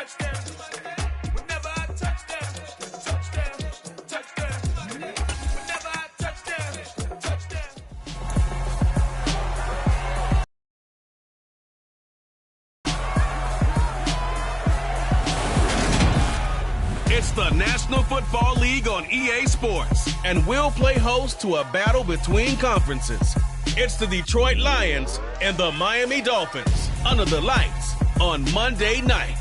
It's the National Football League on EA Sports, and we'll play host to a battle between conferences. It's the Detroit Lions and the Miami Dolphins under the lights on Monday night.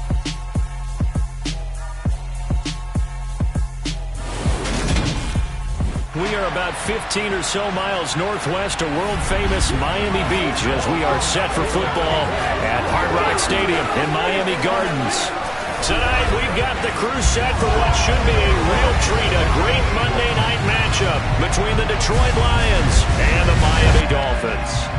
We are about 15 or so miles northwest of world-famous Miami Beach as we are set for football at Hard Rock Stadium in Miami Gardens. Tonight, we've got the crew set for what should be a real treat, a great Monday night matchup between the Detroit Lions and the Miami Dolphins.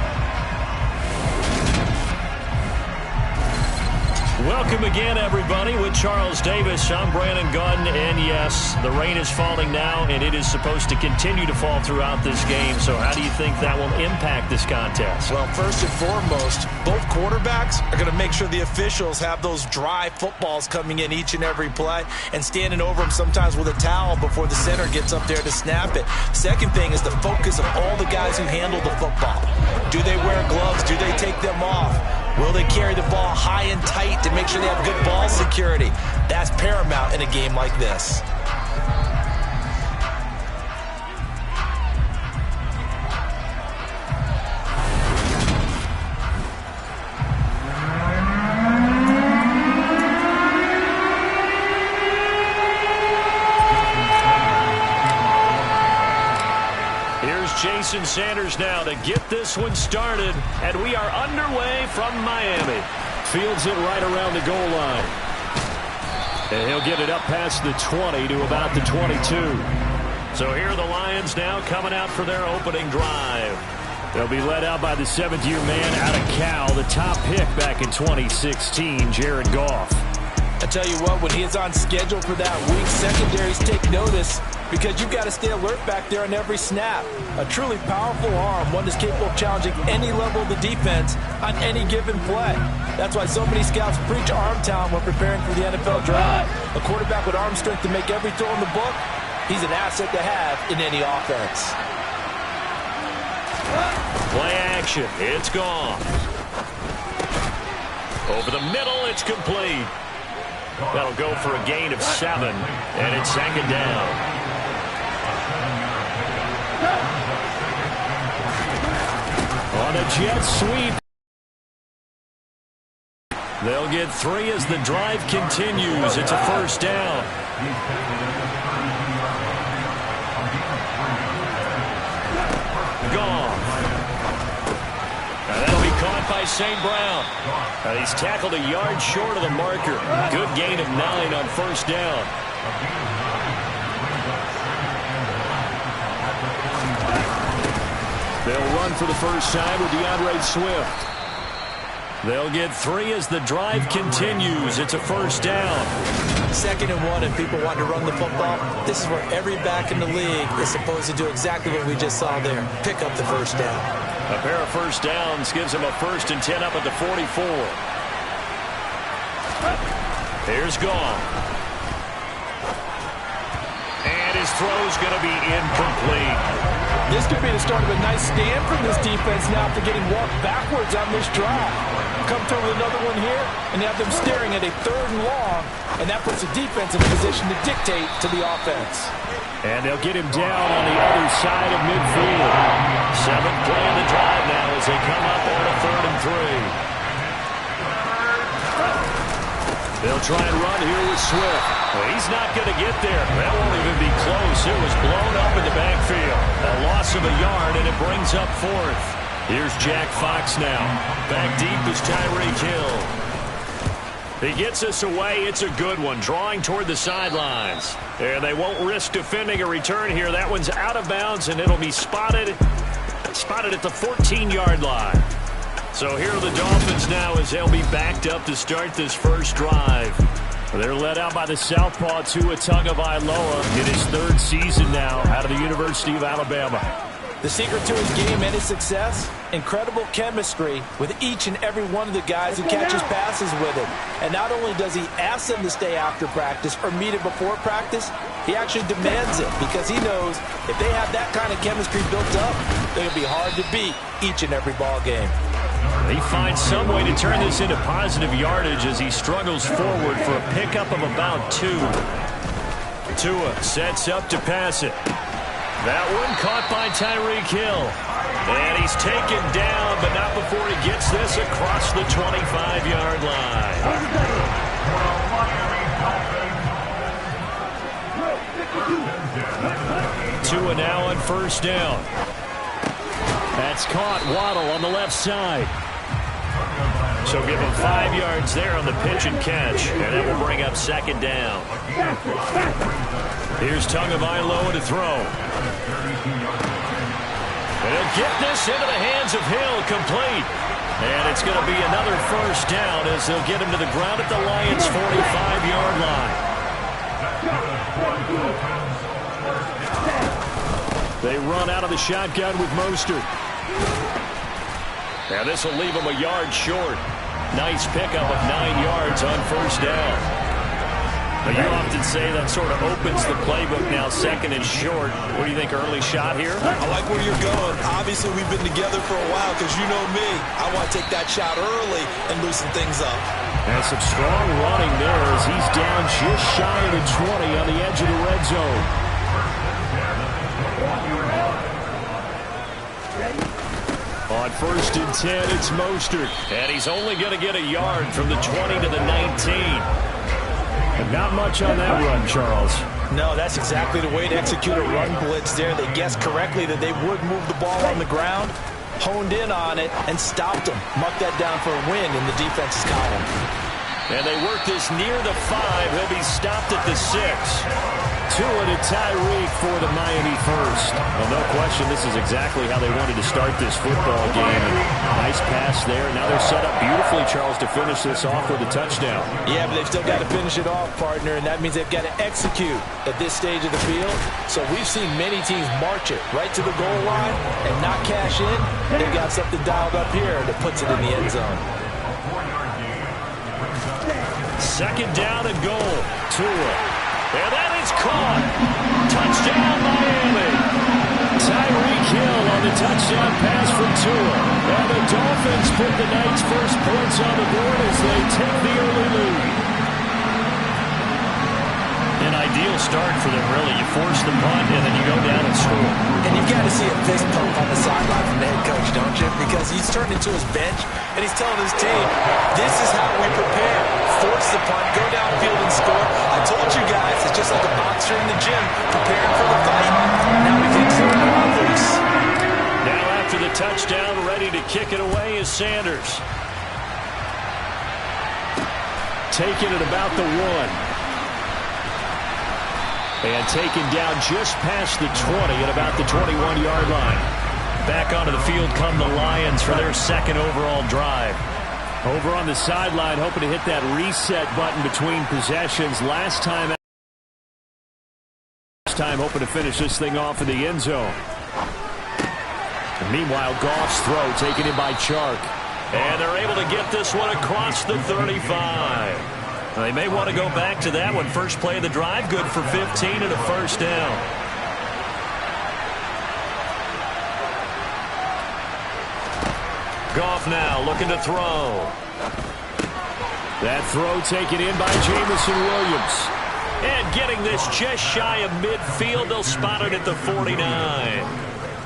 Welcome again, everybody, with Charles Davis. I'm Brandon Gunn, and yes, the rain is falling now, and it is supposed to continue to fall throughout this game. So how do you think that will impact this contest? Well, first and foremost, both quarterbacks are going to make sure the officials have those dry footballs coming in each and every play and standing over them sometimes with a towel before the center gets up there to snap it. Second thing is the focus of all the guys who handle the football. Do they wear gloves? Do they take them off? Will they carry the ball high and tight to make sure they have good ball security? That's paramount in a game like this. Jason Sanders now to get this one started, and we are underway from Miami. Fields it right around the goal line. And he'll get it up past the 20 to about the 22. So here are the Lions now coming out for their opening drive. They'll be led out by the seventh-year man out of Cal, the top pick back in 2016, Jared Goff. I tell you what, when he is on schedule for that week, secondaries take notice because you've got to stay alert back there on every snap. A truly powerful arm, one that's capable of challenging any level of the defense on any given play. That's why so many scouts preach arm talent when preparing for the NFL draft. A quarterback with arm strength to make every throw in the book, he's an asset to have in any offense. Play action, it's gone. Over the middle, it's complete. That'll go for a gain of 7, and it's second down. On a jet sweep. They'll get 3 as the drive continues. It's a first down. Gone. That'll be caught by St. Brown. He's tackled a yard short of the marker. Good gain of 9 on first down. They'll run for the first time with DeAndre Swift. They'll get 3 as the drive continues. It's a first down. 2nd and 1, and people want to run the football. This is where every back in the league is supposed to do exactly what we just saw there. Pick up the first down. A pair of first downs gives him a 1st and 10 up at the 44. Here's Goff. And his throw's going to be incomplete. This could be the start of a nice stand from this defense now after getting walked backwards on this drive. Come through with another one here, and have them staring at a 3rd and long, and that puts the defense in a position to dictate to the offense. And they'll get him down on the other side of midfield. 7th play of the drive now as they come up on a 3rd and 3. They'll try and run here with Swift. Well, he's not going to get there. That won't even be close. It was blown up in the backfield. A loss of a yard, and it brings up 4th. Here's Jack Fox now. Back deep is Tyreek Hill. He gets us away. It's a good one, drawing toward the sidelines. And they won't risk defending a return here. That one's out of bounds, and it'll be spotted at the 14-yard line. So here are the Dolphins now as they'll be backed up to start this first drive. They're led out by the southpaw Tua Tagovailoa in his 3rd season now out of the University of Alabama. The secret to his game and his success? Incredible chemistry with each and every one of the guys who catches passes with him. And not only does he ask them to stay after practice or meet it before practice, he actually demands it because he knows if they have that kind of chemistry built up, they're going to be hard to beat each and every ball game. He finds some way to turn this into positive yardage as he struggles forward for a pickup of about 2. Tua sets up to pass it. That one caught by Tyreek Hill. And he's taken down, but not before he gets this across the 25-yard line. Tua now on first down. That's caught. Waddle on the left side. So give him 5 yards there on the pitch and catch, and that will bring up second down. Here's Tagovailoa to throw. And he'll get this into the hands of Hill, complete. And it's going to be another first down as they'll get him to the ground at the Lions' 45-yard line. They run out of the shotgun with Mostert. Now this will leave him a yard short. Nice pickup of 9 yards on first down. But you often say that sort of opens the playbook now, second and short. What do you think, early shot here? I like where you're going. Obviously, we've been together for a while because you know me. I want to take that shot early and loosen things up. And some strong running there as he's down just shy of the 20 on the edge of the red zone. On first and 10, it's Mostert. And he's only going to get a yard from the 20 to the 19. Not much on that run, Charles. No, that's exactly the way to execute a run blitz there. They guessed correctly that they would move the ball on the ground, honed in on it, and stopped them. Mucked that down for a win in the defense's column. And they work this near the 5. He'll be stopped at the 6. Tua to Tyreek for the Miami first. Well, no question, this is exactly how they wanted to start this football game. And nice pass there. Now they're set up beautifully, Charles, to finish this off with a touchdown. Yeah, but they've still got to finish it off, partner, and that means they've got to execute at this stage of the field. So we've seen many teams march it right to the goal line and not cash in. They've got something dialed up here that puts it in the end zone. Second down and goal. Tua. And that is caught. Touchdown, Miami. Tyreek Hill on the touchdown pass from Tua. And the Dolphins put the night's first points on the board as they take the early lead. An ideal start for them, really. You force the punt, and then you go down and score. And you've got to see a fist pump on the sideline from the head coach, don't you? Because he's turned into his bench, and he's telling his team, this is how we prepare. Force the punt, go downfield and score. I told you guys, it's just like a boxer in the gym preparing for the fight. Now we can turn it on loose. Now after the touchdown, ready to kick it away is Sanders. Taking it about the 1. And taken down just past the 20 at about the 21-yard line. Back onto the field come the Lions for their second overall drive. Over on the sideline, hoping to hit that reset button between possessions. Last time hoping to finish this thing off in the end zone. And meanwhile, Goff's throw taken in by Chark. And they're able to get this one across the 35. They may want to go back to that one. First play of the drive, good for 15 and a first down. Goff now looking to throw. That throw taken in by Jamison Williams. And getting this just shy of midfield, they'll spot it at the 49.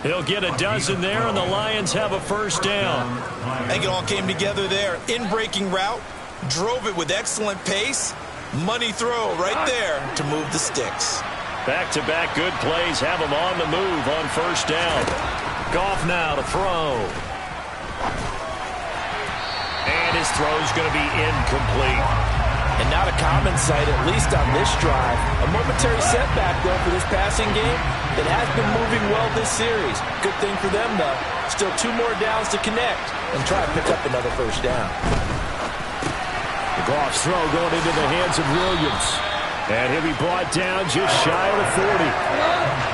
He'll get a dozen there, and the Lions have a first down. I think it all came together there. In-breaking route. Drove it with excellent pace. Money throw right there to move the sticks. Back-to-back good plays have him on the move on first down. Goff now to throw. And his throw's going to be incomplete. And not a common sight, at least on this drive. A momentary setback, though, for this passing game that has been moving well this series. Good thing for them, though. Still 2 more downs to connect and try to pick up another first down. Goff's throw going into the hands of Williams. And he'll be brought down just shy of the 40.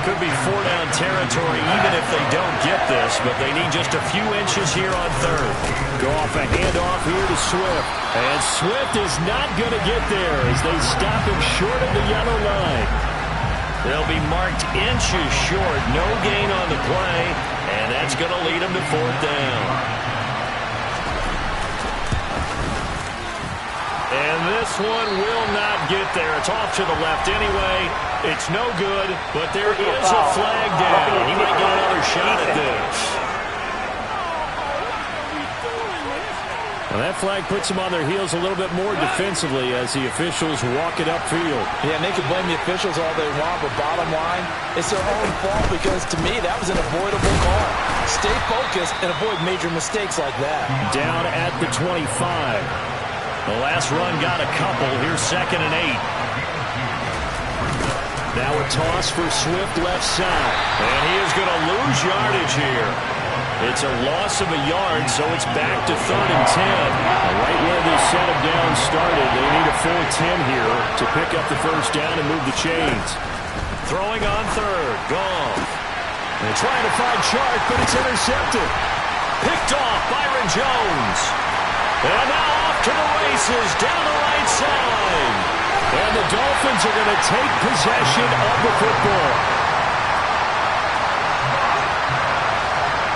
Could be 4-down territory even if they don't get this, but they need just a few inches here on third. Go off a handoff here to Swift. And Swift is not going to get there as they stop him short of the yellow line. They'll be marked inches short. No gain on the play, and that's going to lead them to 4th down. And this one will not get there. It's off to the left anyway. It's no good, but there is a flag down. He might get another shot at this. Well, that flag puts them on their heels a little bit more defensively as the officials walk it upfield. Yeah, and they can blame the officials all they want, but bottom line, it's their own fault because, to me, that was an avoidable call. Stay focused and avoid major mistakes like that. Down at the 25. The last run got a couple. Here's 2nd and 8. Now a toss for Swift left side. And he is going to lose yardage here. It's a loss of a yard, so it's back to 3rd and 10. Right where this set of downs started, they need a full 10 here to pick up the 1st down and move the chains. Throwing on 3rd. Goff. They're trying to find Chark, but it's intercepted. Picked off Byron Jones. And now off to the races down the right side. And the Dolphins are going to take possession of the football.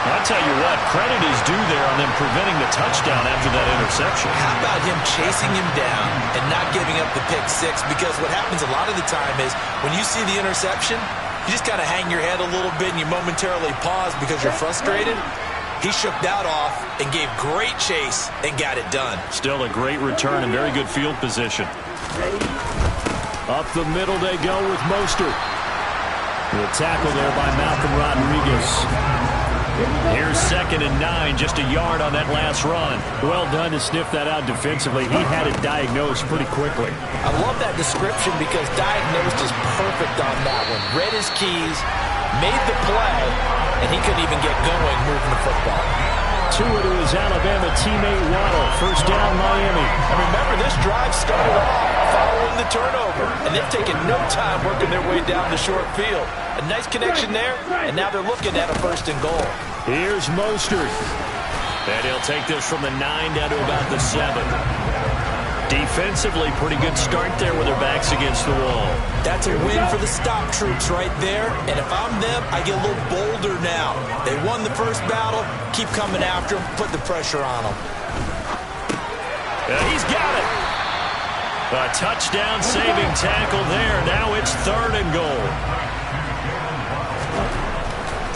I'll tell you what, credit is due there on them preventing the touchdown after that interception. How about him chasing him down and not giving up the pick six? Because what happens a lot of the time is when you see the interception, you just kind of hang your head a little bit and you momentarily pause because you're frustrated. He shook that off and gave great chase and got it done. Still a great return and very good field position. Up the middle they go with Mostert. The tackle there by Malcolm Rodriguez. Here's 2nd and 9, just a yard on that last run. Well done to sniff that out defensively. He had it diagnosed pretty quickly. I love that description because diagnosed is perfect on that one. Read his keys, made the play, and he couldn't even get going moving the football. To it to his Alabama teammate Waddle. 1st down, Miami. And remember, this drive started off following the turnover, and they've taken no time working their way down the short field. A nice connection there, and now they're looking at a 1st and goal. Here's Mostert. And he'll take this from the 9 down to about the 7. Defensively, pretty good start there with their backs against the wall. That's a win for the stop troops right there. And if I'm them, I get a little bolder now. They won the first battle. Keep coming after them. Put the pressure on them. And he's got it. A touchdown-saving tackle there. Now it's 3rd and goal.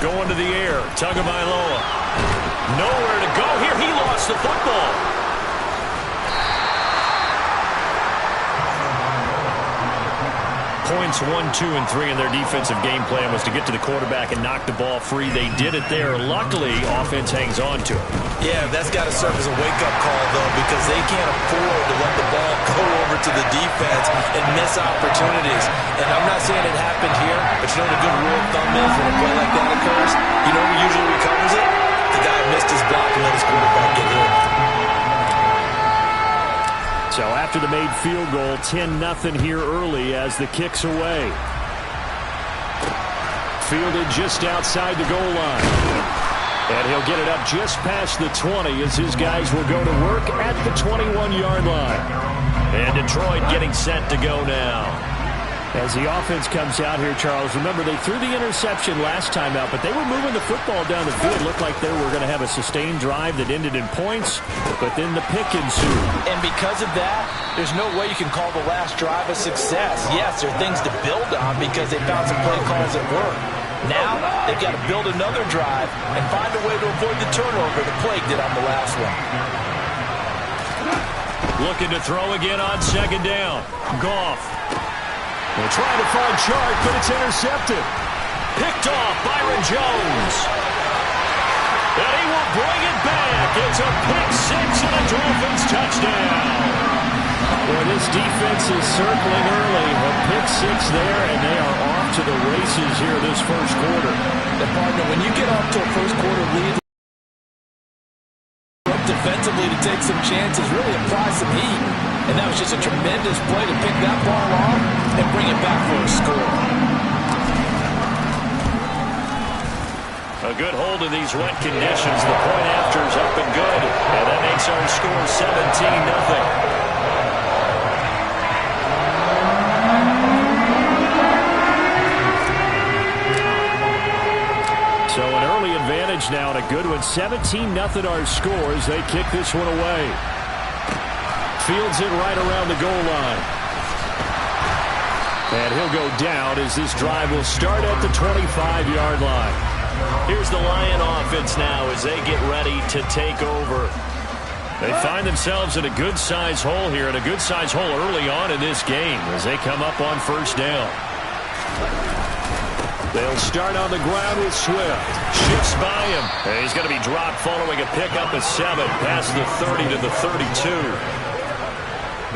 Going to the air. Tagovailoa. Nowhere to go here. He lost the football. Points 1, 2, and 3 in their defensive game plan was to get to the quarterback and knock the ball free. They did it there. Luckily, offense hangs on to it. Yeah, that's got to serve as a wake-up call, though, because they can't afford to let the ball go over to the defense and miss opportunities. And I'm not saying it happened here, but you know the good rule of thumb is when a play like that occurs, you know who usually recovers it? The guy who missed his block and let his quarterback get hit. So after the made field goal, 10-0 here early as the kick's away. Fielded just outside the goal line. And he'll get it up just past the 20 as his guys will go to work at the 21-yard line. And Detroit getting set to go now. As the offense comes out here, Charles, remember they threw the interception last time out, but they were moving the football down the field. It looked like they were going to have a sustained drive that ended in points, but then the pick ensued. And because of that, there's no way you can call the last drive a success. Yes, there are things to build on because they found some play calls at work. Now, they've got to build another drive and find a way to avoid the turnover the plague did on the last one. Looking to throw again on 2nd down. Goff. They're trying to find Chark, but it's intercepted. Picked off Byron Jones. And he will bring it back. It's a pick six and a Dolphins touchdown. Boy, this defense is circling early. A pick six there, and they are off to the races here this first quarter. And partner, when you get off to a first quarter lead, defensively to take some chances, really apply some heat. And that was just a tremendous play to pick that ball off. and bring it back for a score. A good hold in these wet conditions. The point after is up and good. And that makes our score 17-0. So an early advantage now and a good one. 17-0 our score as they kick this one away. Fields it right around the goal line. And he'll go down as this drive will start at the 25-yard line. Here's the Lion offense now as they get ready to take over. They find themselves in a good-sized hole here, and a good-sized hole early on in this game as they come up on first down. They'll start on the ground with Swift. Shifts by him. And he's going to be dropped following a pickup of 7 past the 30 to the 32.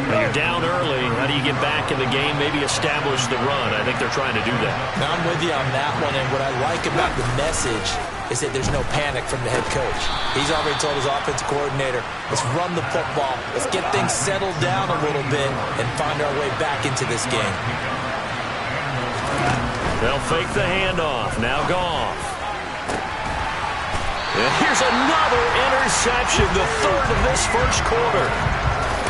When you're down early, how do you get back in the game, maybe establish the run? I think they're trying to do that. Now, I'm with you on that one, and what I like about the message is that there's no panic from the head coach. He's already told his offensive coordinator, let's run the football, let's get things settled down a little bit and find our way back into this game. They'll fake the handoff. Now Goff. And here's another interception, the third of this first quarter.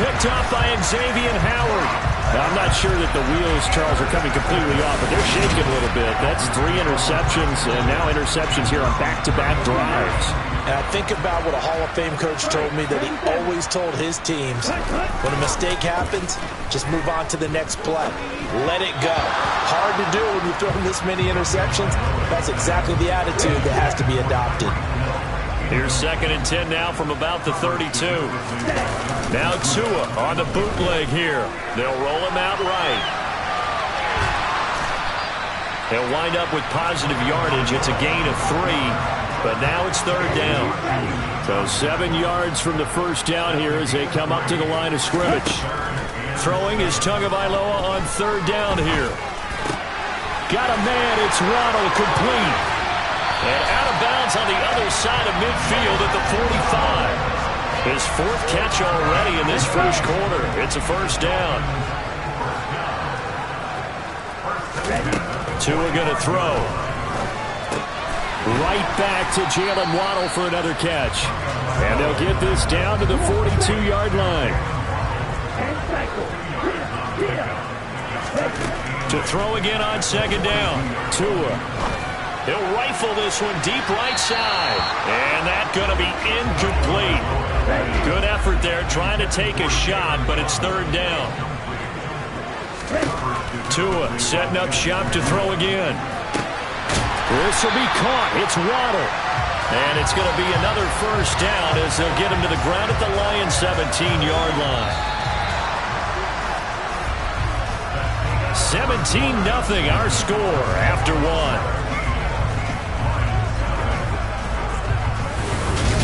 Picked off by Xavier Howard. Now, I'm not sure that the wheels, Charles, are coming completely off, but they're shaking a little bit. That's 3 interceptions, and now interceptions here on back-to-back drives. And I think about what a Hall of Fame coach told me that he always told his teams, when a mistake happens, just move on to the next play. Let it go. Hard to do when you've thrown this many interceptions. That's exactly the attitude that has to be adopted. Here's 2nd and 10 now from about the 32. Now Tua on the bootleg here. They'll roll him out right. They'll wind up with positive yardage. It's a gain of 3, but now it's 3rd down. So 7 yards from the first down here as they come up to the line of scrimmage. Throwing is Tagovailoa on 3rd down here. Got a man. It's Waddle complete. And out of bounds on the other side of midfield at the 45. His 4th catch already in this first quarter. It's a first down. Tua going to throw. Right back to Jalen Waddle for another catch. And they'll get this down to the 42-yard line. To throw again on 2nd down. Tua. He'll rifle this one deep right side. And that's going to be incomplete. Good effort there trying to take a shot, but it's 3rd down. Tua setting up shop to throw again. This will be caught. It's Waddle. And it's going to be another first down as they'll get him to the ground at the Lions' 17-yard line. 17-0 our score after 1.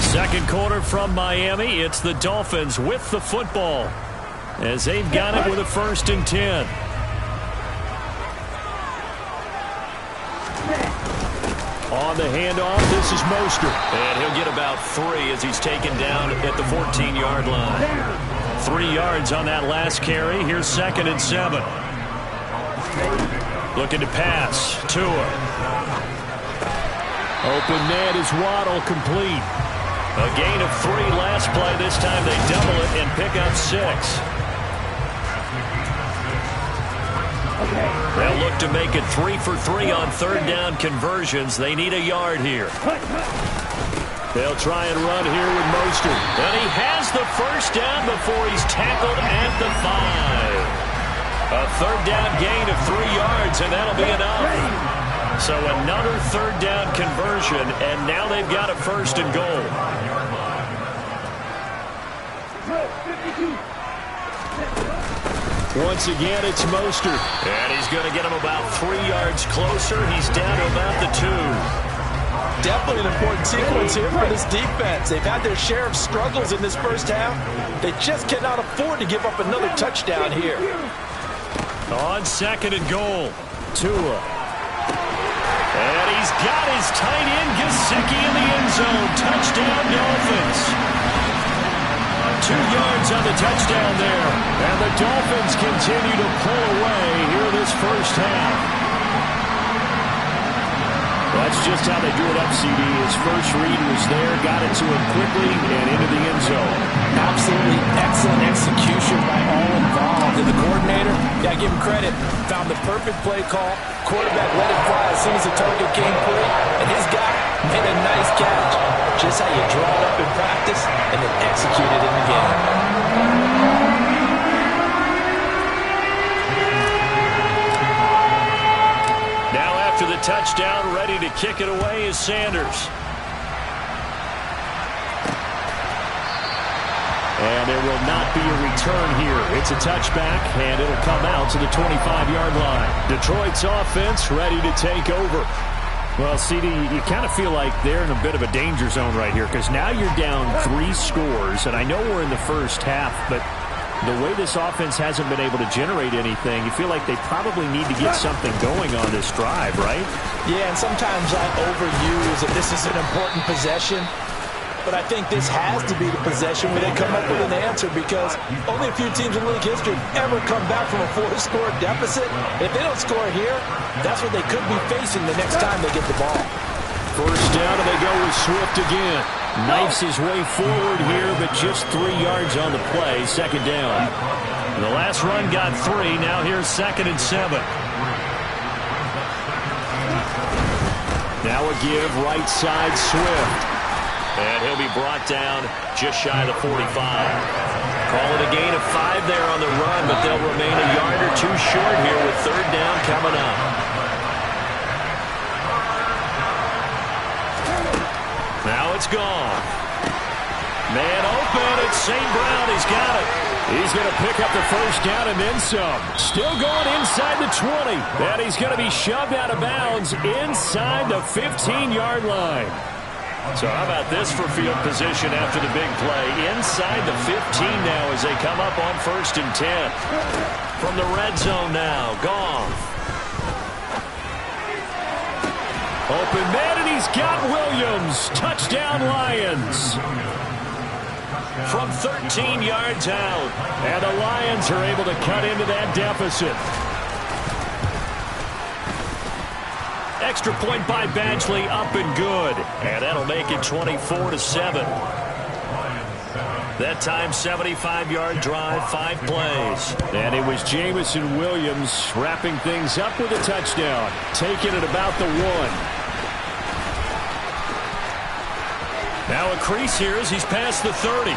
Second quarter from Miami. It's the Dolphins with the football as they've got it with a 1st and 10. On the handoff, this is Mostert. And he'll get about 3 as he's taken down at the 14-yard line. 3 yards on that last carry. Here's 2nd and 7. Looking to pass. Tua. Open man is Waddle complete. A gain of 3 last play. This time they double it and pick up 6. They'll look to make it 3 for 3 on 3rd down conversions. They need a yard here. They'll try and run here with Mostert. And he has the first down before he's tackled at the 5. A 3rd down gain of 3 yards, and that'll be enough. So another 3rd down conversion, and now they've got a 1st and goal. Once again, it's Mostert. And he's going to get him about 3 yards closer. He's down to about the 2. Definitely an important sequence here for this defense. They've had their share of struggles in this first half. They just cannot afford to give up another touchdown here. On 2nd and goal, Tua. And he's got his tight end, Gesicki, in the end zone. Touchdown, Dolphins. 2 yards on the touchdown there. And the Dolphins continue to pull away here this That's just how they drew it up, CD. His first read was there, got it to him quickly, and into the end zone. Absolutely excellent execution by all involved. And the coordinator, got to give him credit, found the perfect play call. Quarterback let it fly as soon as the target came clear, and his guy made a nice catch. Just how you draw it up in practice and then execute it in the game. Now after the touchdown, ready to kick it away is Sanders. And there will not be a return here. It's a touchback, and it'll come out to the 25-yard line. Detroit's offense ready to take over. Well, CD, you kind of feel like they're in a bit of a danger zone right here because now you're down 3 scores, and I know we're in the first half, but the way this offense hasn't been able to generate anything, you feel like they probably need to get something going on this drive, right? Yeah, and sometimes I overuse that this is an important possession. But I think this has to be the possession where they come up with an answer because only a few teams in league history have ever come back from a 4-score deficit. If they don't score here, that's what they could be facing the next time they get the ball. First down, and they go with Swift again. Knifes his way forward here, but just 3 yards on the play. Second down. The last run got 3. Now here's 2nd and 7. Now a give right side Swift. And he'll be brought down just shy of the 45. Call it a gain of 5 there on the run, but they'll remain a yard or 2 short here with 3rd down coming up. Now it's gone. Man open, it's St. Brown. He's got it. He's going to pick up the first down and then some. Still going inside the 20. And he's going to be shoved out of bounds inside the 15-yard line. So how about this for field position after the big play? Inside the 15 now as they come up on 1st and 10. From the red zone now, Goff. Open man, and he's got Williams. Touchdown Lions. From 13 yards out. And the Lions are able to cut into that deficit. Extra point by Badgley, up and good. And that'll make it 24-7. That time, 75-yard drive, 5 plays. And it was Jamison Williams wrapping things up with a touchdown. Taking it about the 1. Now a crease here as he's past the 30.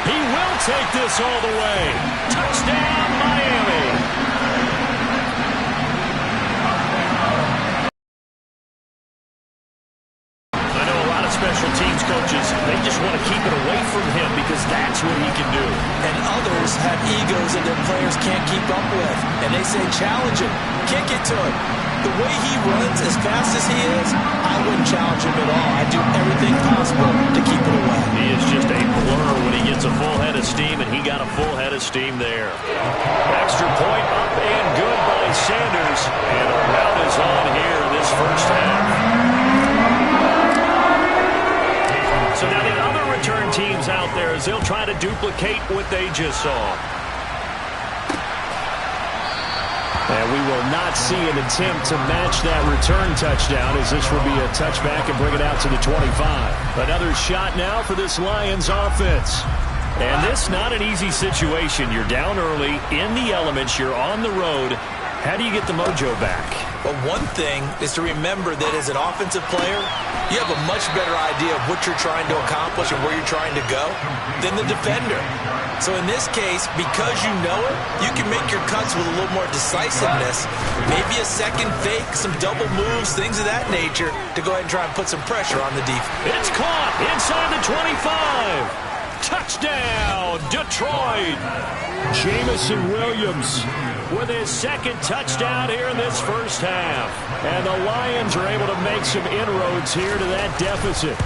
He will take this all the way. Touchdown, Miami. I know a lot of special teams coaches, they just want to keep it away from him because that's what he can do. And others have egos that their players can't keep up with. And they say, challenge him. Kick it to him. The way he runs as fast as he is, I wouldn't challenge him at all. I'd do everything possible to keep it away. He is just a blur when he gets a full head of steam, and he got a full head of steam there. Extra point up and good by Sanders. And a rout is on here in this first half. So now the other return teams out there as they'll try to duplicate what they just saw. And we will not see an attempt to match that return touchdown as this will be a touchback and bring it out to the 25. Another shot now for this Lions offense. And this not an easy situation. You're down early, in the elements, you're on the road. How do you get the mojo back? Well, one thing is to remember that as an offensive player, you have a much better idea of what you're trying to accomplish and where you're trying to go than the defender. So in this case, because you know it, you can make your cuts with a little more decisiveness. Maybe a second fake, some double moves, things of that nature to go ahead and try and put some pressure on the defense. It's caught inside the 25. Touchdown, Detroit. Jamison Williams with his 2nd touchdown here in this first half. And the Lions are able to make some inroads here to that deficit.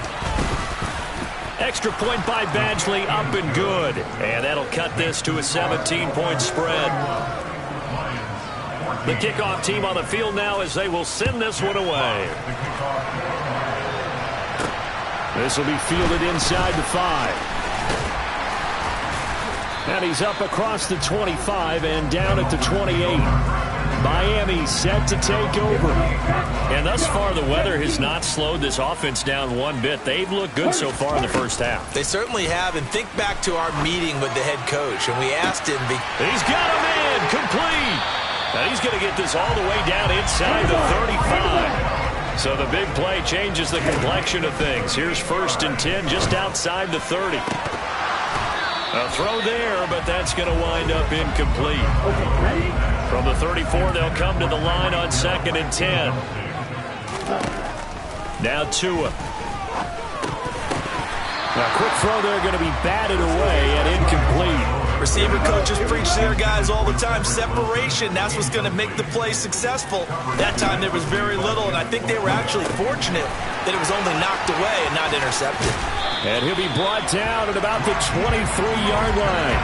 Extra point by Badgley, up and good. And that'll cut this to a 17-point spread. The kickoff team on the field now as they will send this one away. This will be fielded inside the 5. And he's up across the 25 and down at the 28. Miami set to take over. And thus far, the weather has not slowed this offense down one bit. They've looked good so far in the first half. They certainly have. And think back to our meeting with the head coach, and we asked him. He's got a man complete. Now he's going to get this all the way down inside the 35. So the big play changes the complexion of things. Here's 1st and 10 just outside the 30. A throw there, but that's going to wind up incomplete. From the 34, they'll come to the line on 2nd and 10. Now Tua. A quick throw there, going to be batted away and incomplete. Receiver coaches preach to their guys all the time. Separation, that's what's going to make the play successful. That time there was very little, and I think they were actually fortunate that it was only knocked away and not intercepted. And he'll be brought down at about the 23-yard line.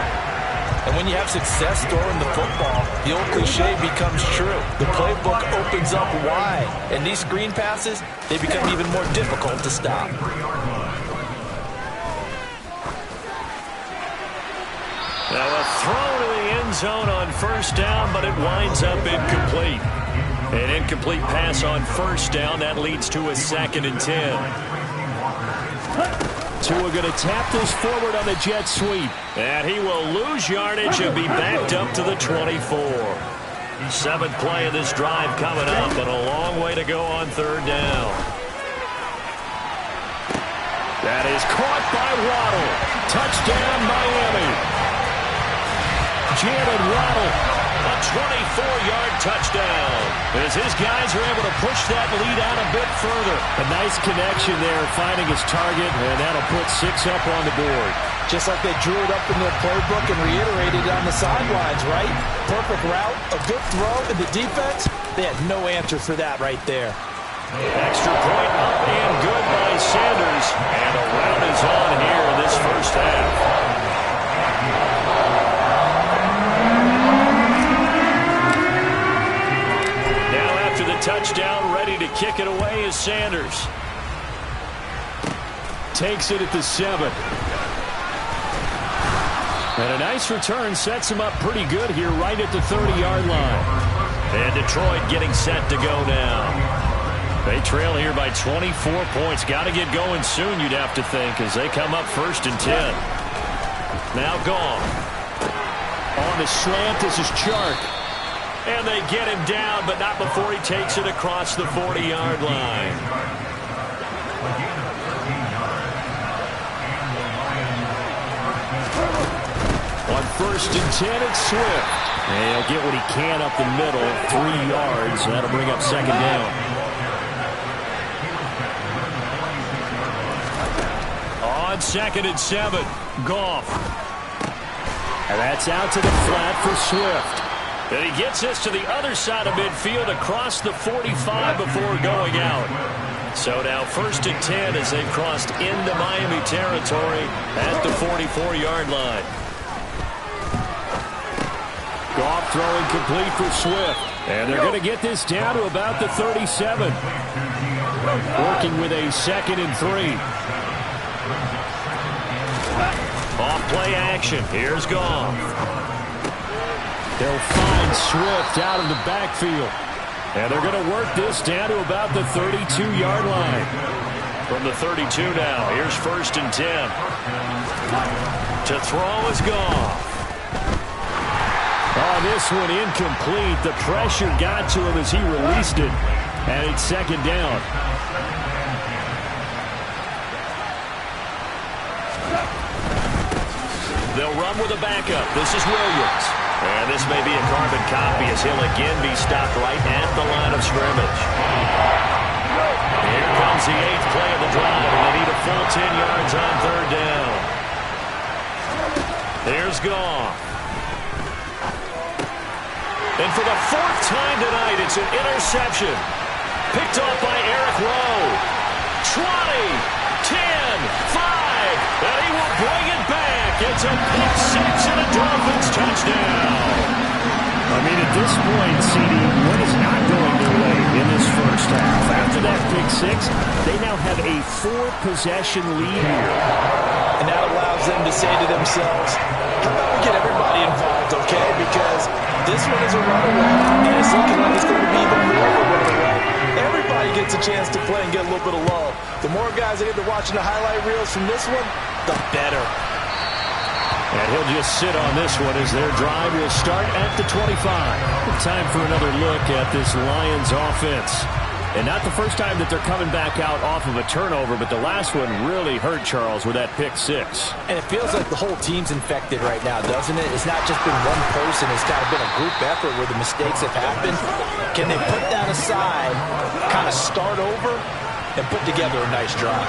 And when you have success throwing the football, the old cliche becomes true. The playbook opens up wide, and these screen passes, they become even more difficult to stop. Now a throw to the end zone on 1st down, but it winds up incomplete. An incomplete pass on 1st down. That leads to a 2nd and 10. Tua going to tap this forward on the jet sweep. And he will lose yardage and be backed up to the 24. 7th play of this drive coming up, and a long way to go on 3rd down. That is caught by Waddle. Touchdown, Miami. Jalen Waddle, a 24-yard touchdown. As his guys are able to push that lead out a bit further. A nice connection there, finding his target, and that'll put 6 up on the board. Just like they drew it up in their playbook and reiterated it on the sidelines, right? Perfect route, a good throw, and the defense, they had no answer for that right there. Extra point up and good by Sanders. And a rout is on here in this first half. Touchdown, ready to kick it away is Sanders. Takes it at the 7. And a nice return sets him up pretty good here right at the 30-yard line. And Detroit getting set to go now. They trail here by 24 points. Got to get going soon, you'd have to think, as they come up 1st and 10. Now gone. On the slant, this is Chark. And they get him down, but not before he takes it across the 40-yard line. On 1st and 10, it's Swift. And he'll get what he can up the middle, 3 yards. And that'll bring up 2nd down. On 2nd and 7, Goff. And that's out to the flat for Swift. And he gets this to the other side of midfield across the 45 before going out. So now 1st and 10 as they've crossed into Miami territory at the 44-yard line. Goff throwing complete for Swift. And they're going to get this down to about the 37. Working with a 2nd and 3. Off play action. Here's Goff. They'll find Swift out of the backfield. And they're going to work this down to about the 32-yard line. From the 32 now, here's 1st and 10. To throw is Goff. Oh, this one incomplete. The pressure got to him as he released it. And it's 2nd down. They'll run with a backup. This is Williams. And this may be a carbon copy as he'll again be stopped right at the line of scrimmage. Here comes the 8th play of the drive, and they need a full 10 yards on 3rd down. There's Goff. And for the 4th time tonight, it's an interception. Picked off by Eric Rowe. 20, 10, 5, and he will bring it back. It's a pick 6 and a Dolphins touchdown. I mean, at this point, CD, what is not going their way in this first half? After that pick six, they now have a 4-possession lead here. And that allows them to say to themselves, how about we get everybody involved, okay? Because this one is a runaway, and it's looking like it's going to be even more of a runaway. Everybody gets a chance to play and get a little bit of love. The more guys that get to watching the highlight reels from this one, the better. And he'll just sit on this one as their drive will start at the 25. Time for another look at this Lions offense. And not the first time that they're coming back out off of a turnover, but the last one really hurt Charles with that pick six. And it feels like the whole team's infected right now, doesn't it? It's not just been one person. It's kind of been a group effort where the mistakes have happened. Can they put that aside, kind of start over, and put together a nice drive?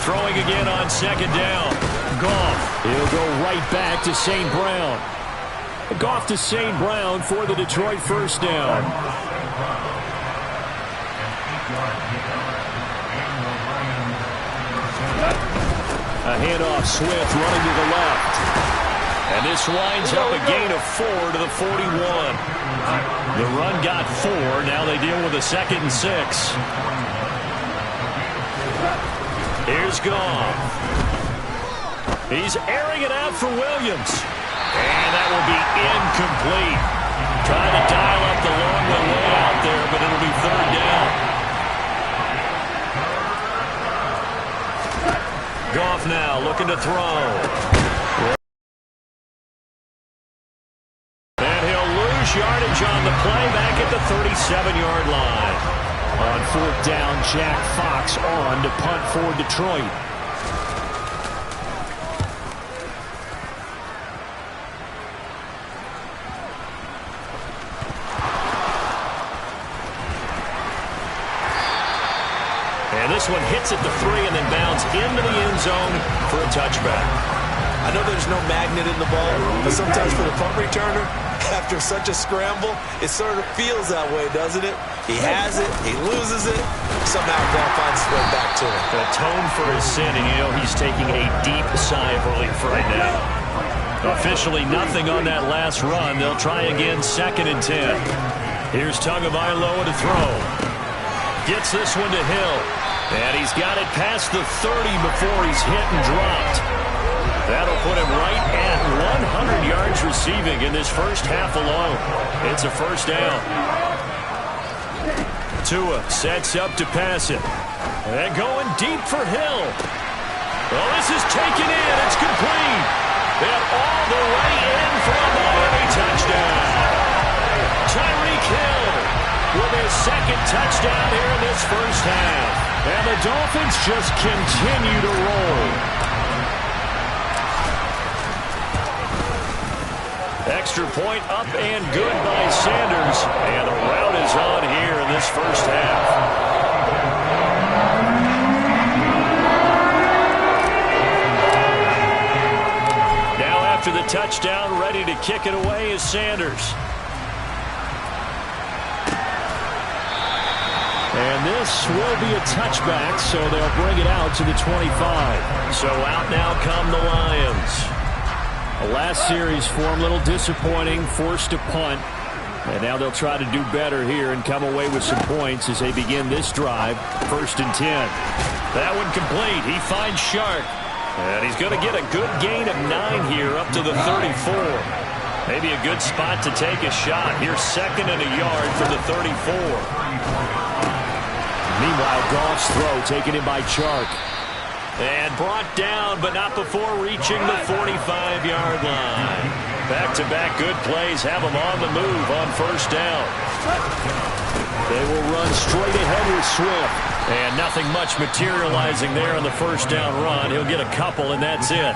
Throwing again on second down. Goff. He'll go right back to St. Brown. Goff to St. Brown for the Detroit first down. A handoff, Swift running to the left. And this winds up a gain of 4 to the 41. The run got 4. Now they deal with a 2nd and 6. Here's Goff. He's airing it out for Williams. And that will be incomplete. Trying to dial up the long one way out there, but it'll be 3rd down. Goff now looking to throw. And he'll lose yardage on the play back at the 37-yard line. On 4th down, Jack Fox on to punt for Detroit. And this one hits at the 3 and then bounds into the end zone for a touchback. I know there's no magnet in the ball, but sometimes for the punt returner, after such a scramble, it sort of feels that way, doesn't it? He has it, he loses it, somehow ball finds its way back to him. Atone for his sin, and you know he's taking a deep sigh of relief right now. Officially nothing on that last run. They'll try again, 2nd and 10. Here's Tagovailoa to throw. Gets this one to Hill. And he's got it past the 30 before he's hit and dropped. That'll put him right at 100 yards receiving in this first half alone. It's a first down. Tua sets up to pass it. And going deep for Hill. Well, this is taken in. It's complete. And all the way in for a Miami touchdown. Tyreek Hill with his 2nd touchdown here in this first half. And the Dolphins just continue to roll. Extra point up and good by Sanders. And the rout is on here in this first half. Now after the touchdown, ready to kick it away is Sanders. And this will be a touchback, so they'll bring it out to the 25. So out now come the Lions. The last series for them, a little disappointing, forced to punt. And now they'll try to do better here and come away with some points as they begin this drive. 1st and 10. That one complete. He finds Shark. And he's going to get a good gain of 9 here up to the 34. Maybe a good spot to take a shot. Here's 2nd and a yard from the 34. Meanwhile, Goff's throw taken in by Chark. And brought down, but not before reaching the 45-yard line. Back-to-back good plays have them on the move on 1st down. They will run straight ahead with Swift. And nothing much materializing there on the 1st down run. He'll get a couple, and that's it.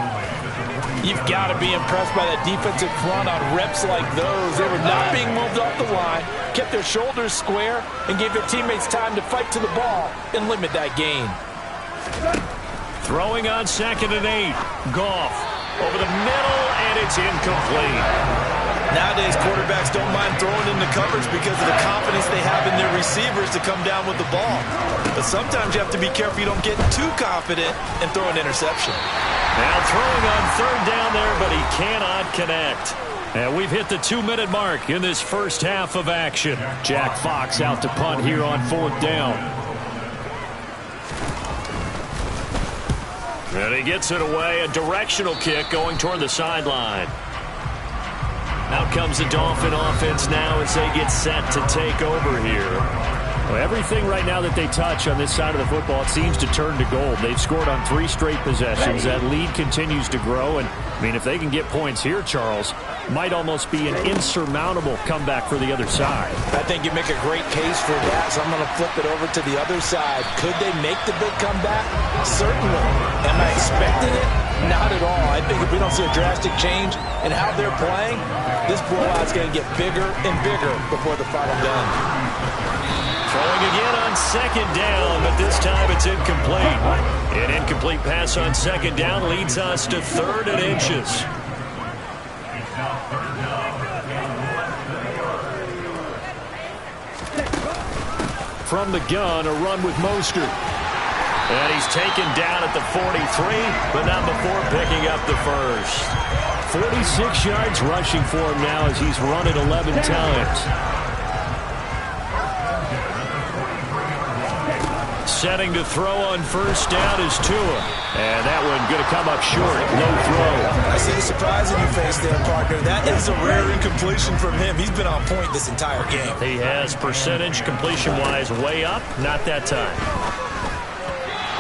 You've got to be impressed by that defensive front on reps like those. They were not being moved off the line, kept their shoulders square, and gave their teammates time to fight to the ball and limit that gain. Throwing on 2nd and 8. Goff over the middle, and it's incomplete. Nowadays, quarterbacks don't mind throwing into coverage because of the confidence they have in their receivers to come down with the ball. But sometimes you have to be careful you don't get too confident and throw an interception. Now throwing on third down there, but he cannot connect. And we've hit the 2-minute mark in this first half of action. Jack Fox out to punt here on fourth down. And he gets it away, a directional kick going toward the sideline. Out comes the Dolphin offense now as they get set to take over here. Well, everything right now that they touch on this side of the football, it seems to turn to gold. They've scored on 3 straight possessions. That lead continues to grow. And, I mean, if they can get points here, Charles, might almost be an insurmountable comeback for the other side. I think you make a great case for that, so I'm going to flip it over to the other side. Could they make the big comeback? Certainly. Am I expecting it? Not at all. I think if we don't see a drastic change in how they're playing, this blowout's going to get bigger and bigger before the final gun. Throwing again on second down, but this time it's incomplete. An incomplete pass on second down leads us to 3rd and inches. From the gun, a run with Mostert. And he's taken down at the 43, but not before picking up the first. 46 yards rushing for him now as he's run it 11 times. Setting to throw on first down is Tua. And that one going to come up short. Low throw. I see the surprise in your face there, partner. That is a rare incompletion from him. He's been on point this entire game. He has percentage completion-wise way up. Not that time.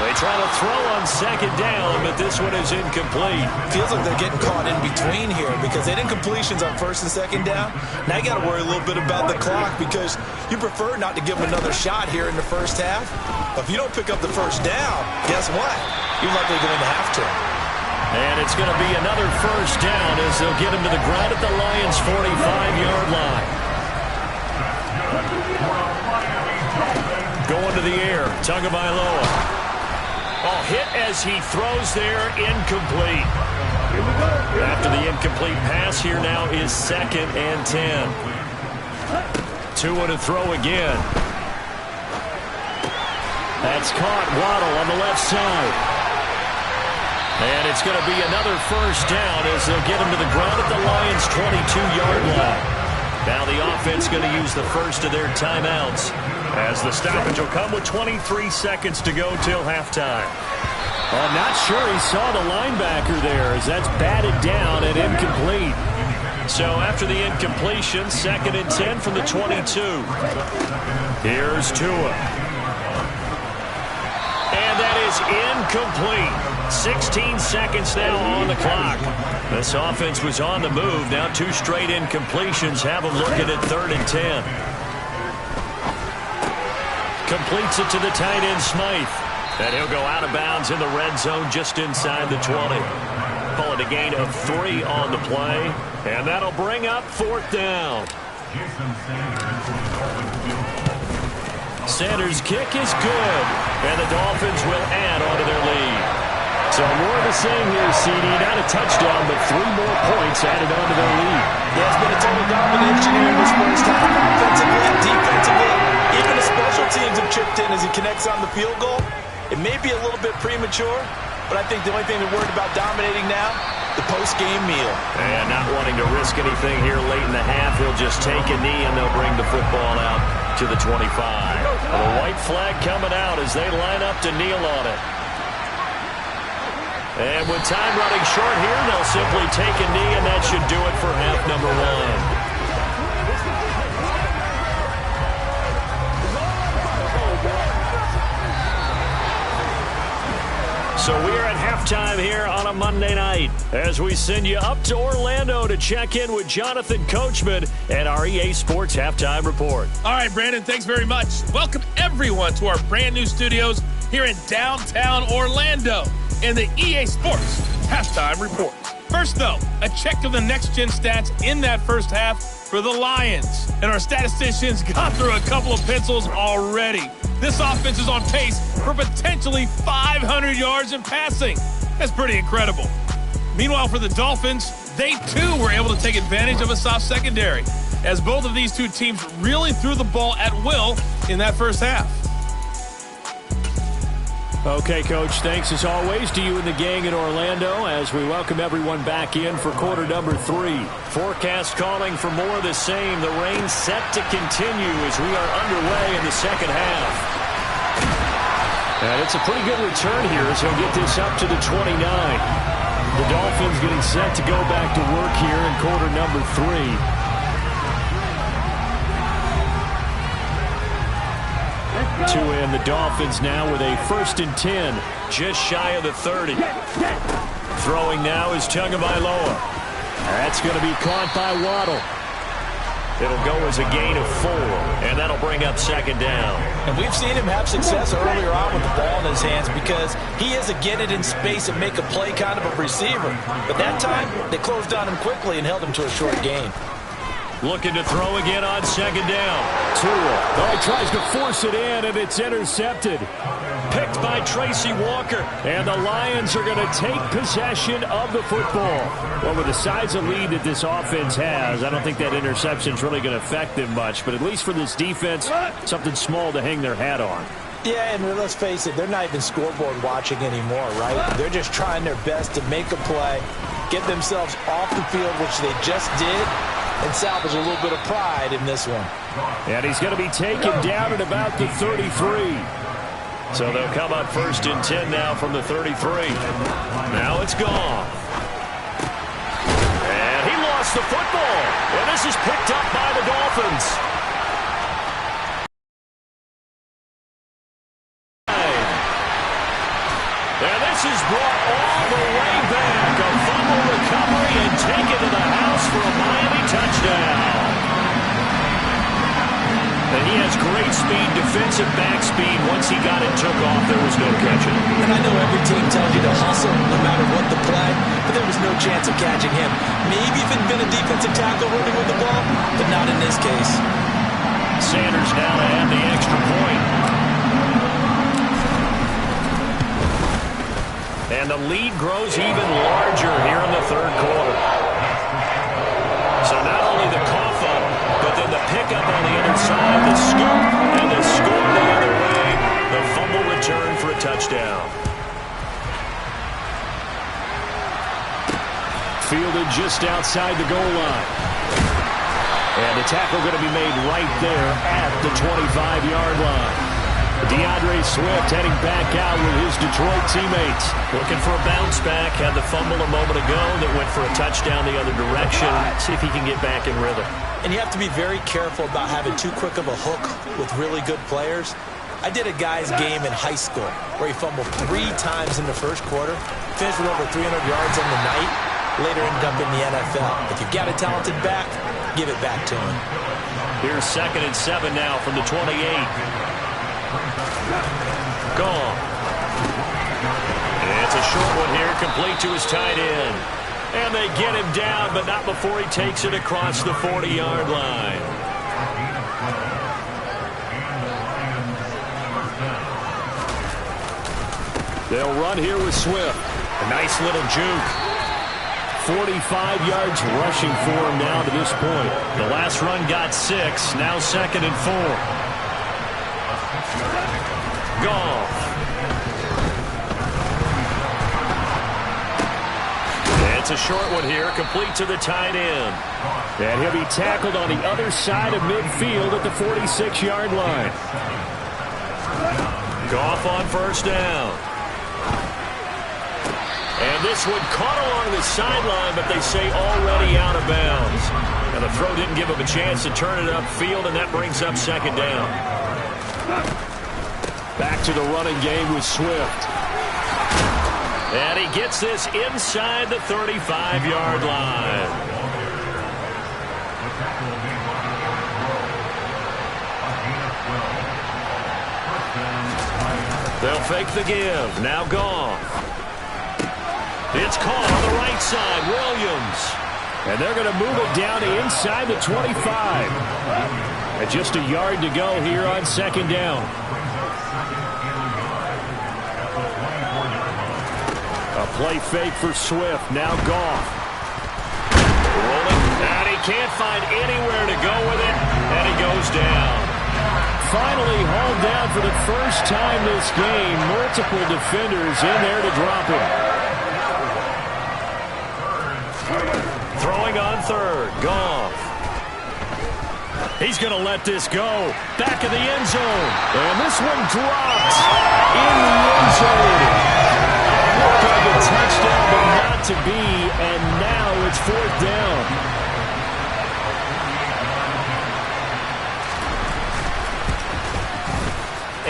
They try to throw on second down, but this one is incomplete. Feels like they're getting caught in between here because they did incompletions on first and second down. Now you got to worry a little bit about the clock because you prefer not to give them another shot here in the first half. But if you don't pick up the first down, guess what? You're likely going to have to. And it's going to be another first down as they'll get him to the ground at the Lions' 45-yard line. Going to the air, Tagovailoa. Oh, hit as he throws there, incomplete. After the incomplete pass, here now is 2nd and 10. Tua to throw again. That's caught. Waddle on the left side. And it's going to be another first down as they'll get him to the ground at the Lions' 22-yard line. Now the offense going to use the first of their timeouts as the stoppage will come with 23 seconds to go till halftime. Well, I'm not sure he saw the linebacker there as that's batted down and incomplete. So after the incompletion, 2nd and 10 from the 22. Here's Tua. And that is incomplete. 16 seconds now on the clock. This offense was on the move. Now 2 straight incompletions have them looking at 3rd and 10. Completes it to the tight end, Smythe. And he'll go out of bounds in the red zone just inside the 20. Call it a gain of 3 on the play. And that'll bring up 4th down. Sanders' kick is good. And the Dolphins will add on to their lead. So more of the same here, CD. Not a touchdown, but 3 more points added on to their lead. Yeah, it's been a total domination here in this first half. Offensively, defensively, even the special teams have chipped in as he connects on the field goal. It may be a little bit premature, but I think the only thing they're worried about dominating now, the post-game meal. And not wanting to risk anything here late in the half, he'll just take a knee and they'll bring the football out to the 25. Well, a white flag coming out as they line up to kneel on it. And with time running short here, they'll simply take a knee, and that should do it for half number 1. So we are at halftime here on a Monday night as we send you up to Orlando to check in with Jonathan Coachman and our EA Sports Halftime Report. All right, Brandon, thanks very much. Welcome everyone to our brand new studios here in downtown Orlando in the EA Sports Halftime Report. First, though, a check of the next-gen stats in that first half for the Lions. And our statisticians got through a couple of pencils already. This offense is on pace for potentially 500 yards in passing. That's pretty incredible. Meanwhile, for the Dolphins, they too were able to take advantage of a soft secondary, as both of these two teams really threw the ball at will in that first half. Okay, Coach, thanks as always to you and the gang in Orlando as we welcome everyone back in for quarter number 3. Forecast calling for more of the same. The rain set to continue as we are underway in the second half. And it's a pretty good return here as he'll get this up to the 29. The Dolphins getting set to go back to work here in quarter number 3. To end the Dolphins now with a 1st and 10, just shy of the 30. Throwing now is Tagovailoa. That's going to be caught by Waddle. It'll go as a gain of 4, and that'll bring up 2nd down. And we've seen him have success earlier on with the ball in his hands because he is a get it in space and make a play kind of a receiver. But that time, they closed on him quickly and held him to a short gain. Looking to throw again on 2nd down. Tua. Oh, he tries to force it in, and it's intercepted. Picked by Tracy Walker. And the Lions are going to take possession of the football. Well, with the size of lead that this offense has, I don't think that interception is really going to affect them much. But at least for this defense, something small to hang their hat on. Yeah, and let's face it, they're not even scoreboard watching anymore, right? They're just trying their best to make a play, get themselves off the field, which they just did, and salvage a little bit of pride in this one. And he's going to be taken down at about the 33. So they'll come up 1st and 10 now from the 33. Now it's gone. And he lost the football. And this is picked up by the Dolphins. And this is brought all the way back. A fumble recovery and taken to the house for a Miami touchdown. And he has great speed, defensive back speed. Once he got it, took off, there was no catching. And I know every team tells you to hustle no matter what the play, but there was no chance of catching him. Maybe if it had been a defensive tackle running with the ball, but not in this case. Sanders now to add the extra point. And the lead grows even larger here in the 3rd quarter. So not only the cough up, but then the pickup on the other side, the scoop, and the score the other way. The fumble return for a touchdown. Fielded just outside the goal line. And the tackle going to be made right there at the 25-yard line. DeAndre Swift heading back out with his Detroit teammates. Looking for a bounce back. Had the fumble a moment ago that went for a touchdown the other direction. See if he can get back in rhythm. And you have to be very careful about having too quick of a hook with really good players. I did a guy's game in high school where he fumbled 3 times in the first quarter, finished with over 300 yards on the night, later ended up in the NFL. If you've got a talented back, give it back to him. Here's 2nd and 7 now from the 28. Gone. It's a short one here, complete to his tight end. And they get him down, but not before he takes it across the 40-yard line. They'll run here with Swift. A nice little juke. 45 yards rushing for him now to this point. The last run got 6, now 2nd and 4. Goff. It's a short one here, complete to the tight end. And he'll be tackled on the other side of midfield at the 46-yard line. Goff on 1st down. And this one caught along the sideline, but they say already out of bounds. And the throw didn't give him a chance to turn it upfield, and that brings up 2nd down. Back to the running game with Swift. And he gets this inside the 35-yard line. They'll fake the give. Now Goff. It's caught on the right side. Williams. And they're going to move it down to inside the 25. And just a yard to go here on 2nd down. A play fake for Swift. Now Goff. And he can't find anywhere to go with it, and he goes down. Finally hauled down for the first time this game. Multiple defenders in there to drop him. Throwing on third. Goff. He's going to let this go. Back of the end zone. And this one dropped in the end zone. Look like a touchdown, but not to be. And now it's fourth down.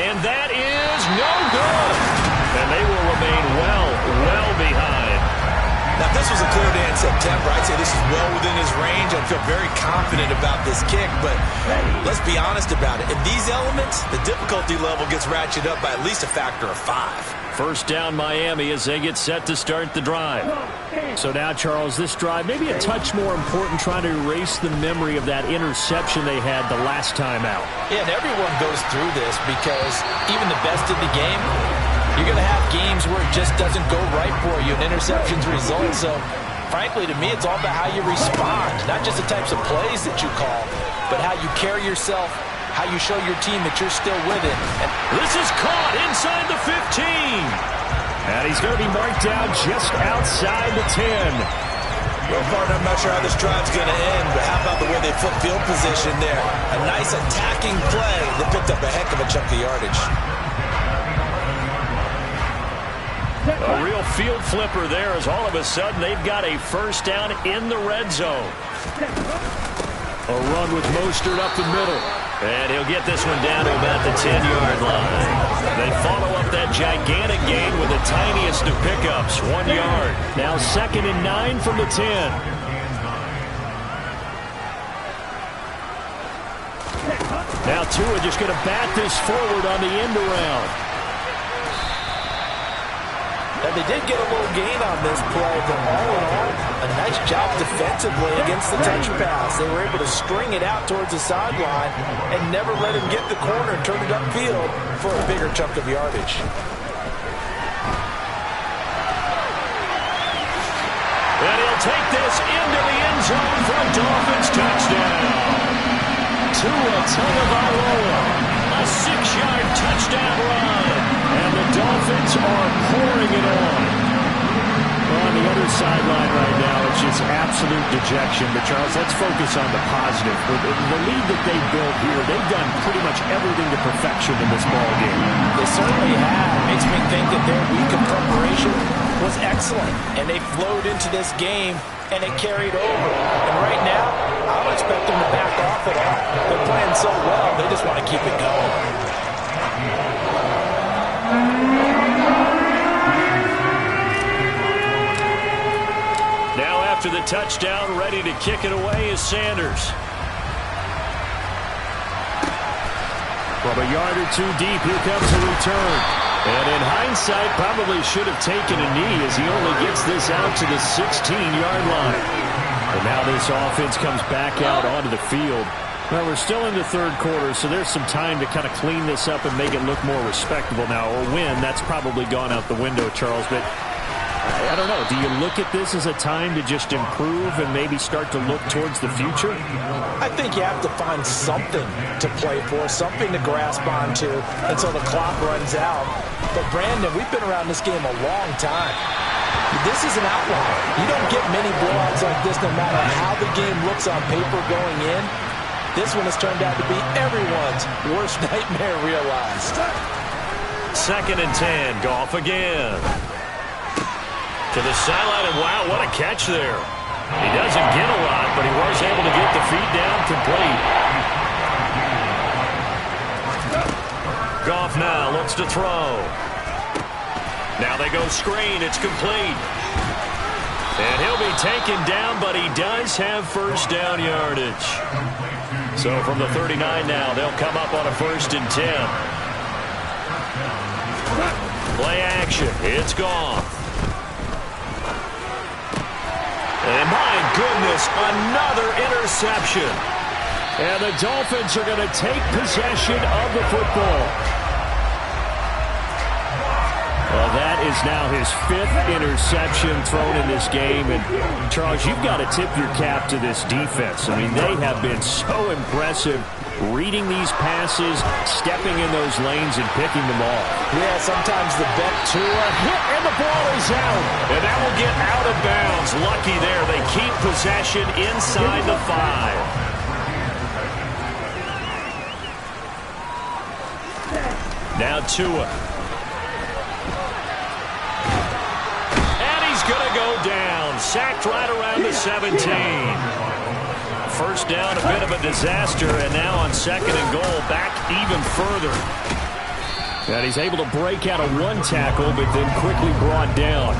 And that is no good. And they will remain well behind. Now, if this was a clear day in September, I'd say this is well within his range. I feel very confident about this kick, but let's be honest about it. In these elements, the difficulty level gets ratcheted up by at least a factor of 5. First down Miami as they get set to start the drive. So now, Charles, this drive maybe a touch more important, trying to erase the memory of that interception they had the last time out. Yeah, and everyone goes through this because even the best in the game, you're going to have games where it just doesn't go right for you, and interceptions result. So, frankly, to me, it's all about how you respond, not just the types of plays that you call, but how you carry yourself, how you show your team that you're still with it. And this is caught inside the 15. And he's going to be marked down just outside the 10. Well, partner, I'm not sure how this drive's going to end, but how about the way they flip field position there? A nice attacking play that picked up a heck of a chunk of yardage. A real field flipper there as all of a sudden they've got a first down in the red zone. A run with Mostert up the middle. And he'll get this one down to about the 10-yard line. They follow up that gigantic gain with the tiniest of pickups, 1 yard. Now 2nd and 9 from the 10. Now Tua just going to bat this forward on the end around. And they did get a little gain on this play, but all in all, a nice job defensively against the touch pass. They were able to string it out towards the sideline and never let him get the corner and turn it upfield for a bigger chunk of yardage. And he'll take this into the end zone for a Dolphins touchdown. Tua Tagovailoa, a 6-yard touchdown run. And the Dolphins are pouring it on. Well, on the other sideline right now, it's just absolute dejection. But, Charles, let's focus on the positive. The lead that they built here, they've done pretty much everything to perfection in this ballgame. They certainly have. It makes me think that their week of preparation was excellent. And they flowed into this game, and it carried over. And right now, I don't expect them to back off at all. They're playing so well, they just want to keep it going. Now after the touchdown, ready to kick it away is Sanders. From a yard or two deep, here comes the return. And in hindsight, probably should have taken a knee as he only gets this out to the 16-yard line. And now this offense comes back out onto the field. Well, we're still in the third quarter, so there's some time to kind of clean this up and make it look more respectable now. Or win, that's probably gone out the window, Charles. But I don't know. Do you look at this as a time to just improve and maybe start to look towards the future? I think you have to find something to play for, something to grasp onto until the clock runs out. But, Brandon, we've been around this game a long time. This is an outlier. You don't get many blowouts like this no matter how the game looks on paper going in. This one has turned out to be everyone's worst nightmare realized. 2nd and 10. Goff again. To the sideline, and wow, what a catch there. He doesn't get a lot, but he was able to get the feed down complete. Goff now looks to throw. Now they go screen. It's complete. And he'll be taken down, but he does have first down yardage. So from the 39 now, they'll come up on a 1st and 10. Play action. It's gone. And my goodness, another interception. And the Dolphins are going to take possession of the football. Well, that is now his 5th interception thrown in this game. And, Charles, you've got to tip your cap to this defense. I mean, they have been so impressive reading these passes, stepping in those lanes, and picking them off. Yeah, sometimes the bet to a hit, and the ball is out. And that will get out of bounds. Lucky there. They keep possession inside the 5. Now Tua. And he's going to go down. Sacked right around the 17. First down, a bit of a disaster, and now on 2nd and goal, back even further. And he's able to break out of one tackle, but then quickly brought down.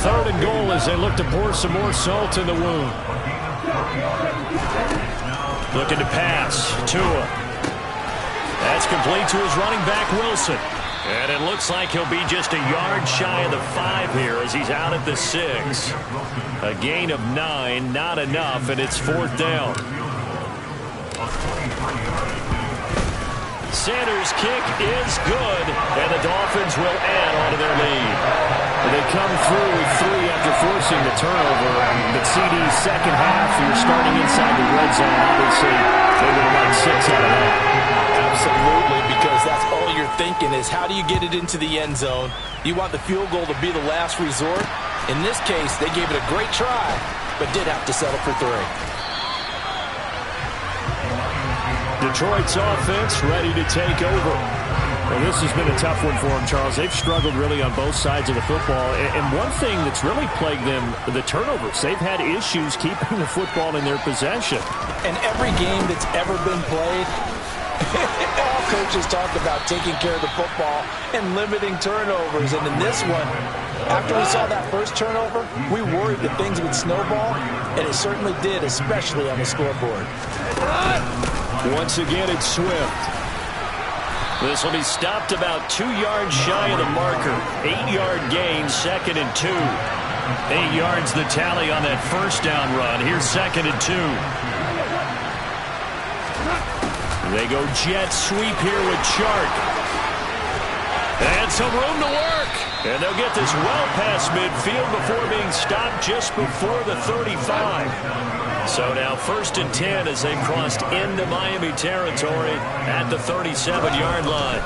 3rd and goal as they look to pour some more salt in the wound. Looking to pass. Tua. That's complete to his running back, Wilson. And it looks like he'll be just a yard shy of the 5 here as he's out at the 6. A gain of 9, not enough, and it's 4th down. Sanders' kick is good, and the Dolphins will add on to their lead. They come through with 3 after forcing the turnover. But CD's second half, you're starting inside the red zone. Obviously, they would have liked 6 out of that. Absolutely, because that's all you're thinking is how do you get it into the end zone? You want the field goal to be the last resort. In this case, they gave it a great try, but did have to settle for 3. Detroit's offense ready to take over. Well, this has been a tough one for them, Charles. They've struggled really on both sides of the football. And one thing that's really plagued them, the turnovers. They've had issues keeping the football in their possession. And every game that's ever been played, all coaches talk about taking care of the football and limiting turnovers. And in this one, after we saw that first turnover, we worried that things would snowball, and it certainly did, especially on the scoreboard. Once again, it's Swift. This will be stopped about 2 yards shy of the marker. 8-yard gain, 2nd and 2. 8 yards the tally on that first down run. Here's 2nd and 2. They go jet sweep here with Chark. And some room to work. And they'll get this well past midfield before being stopped just before the 35. So now 1st and 10 as they've crossed into Miami territory at the 37-yard line.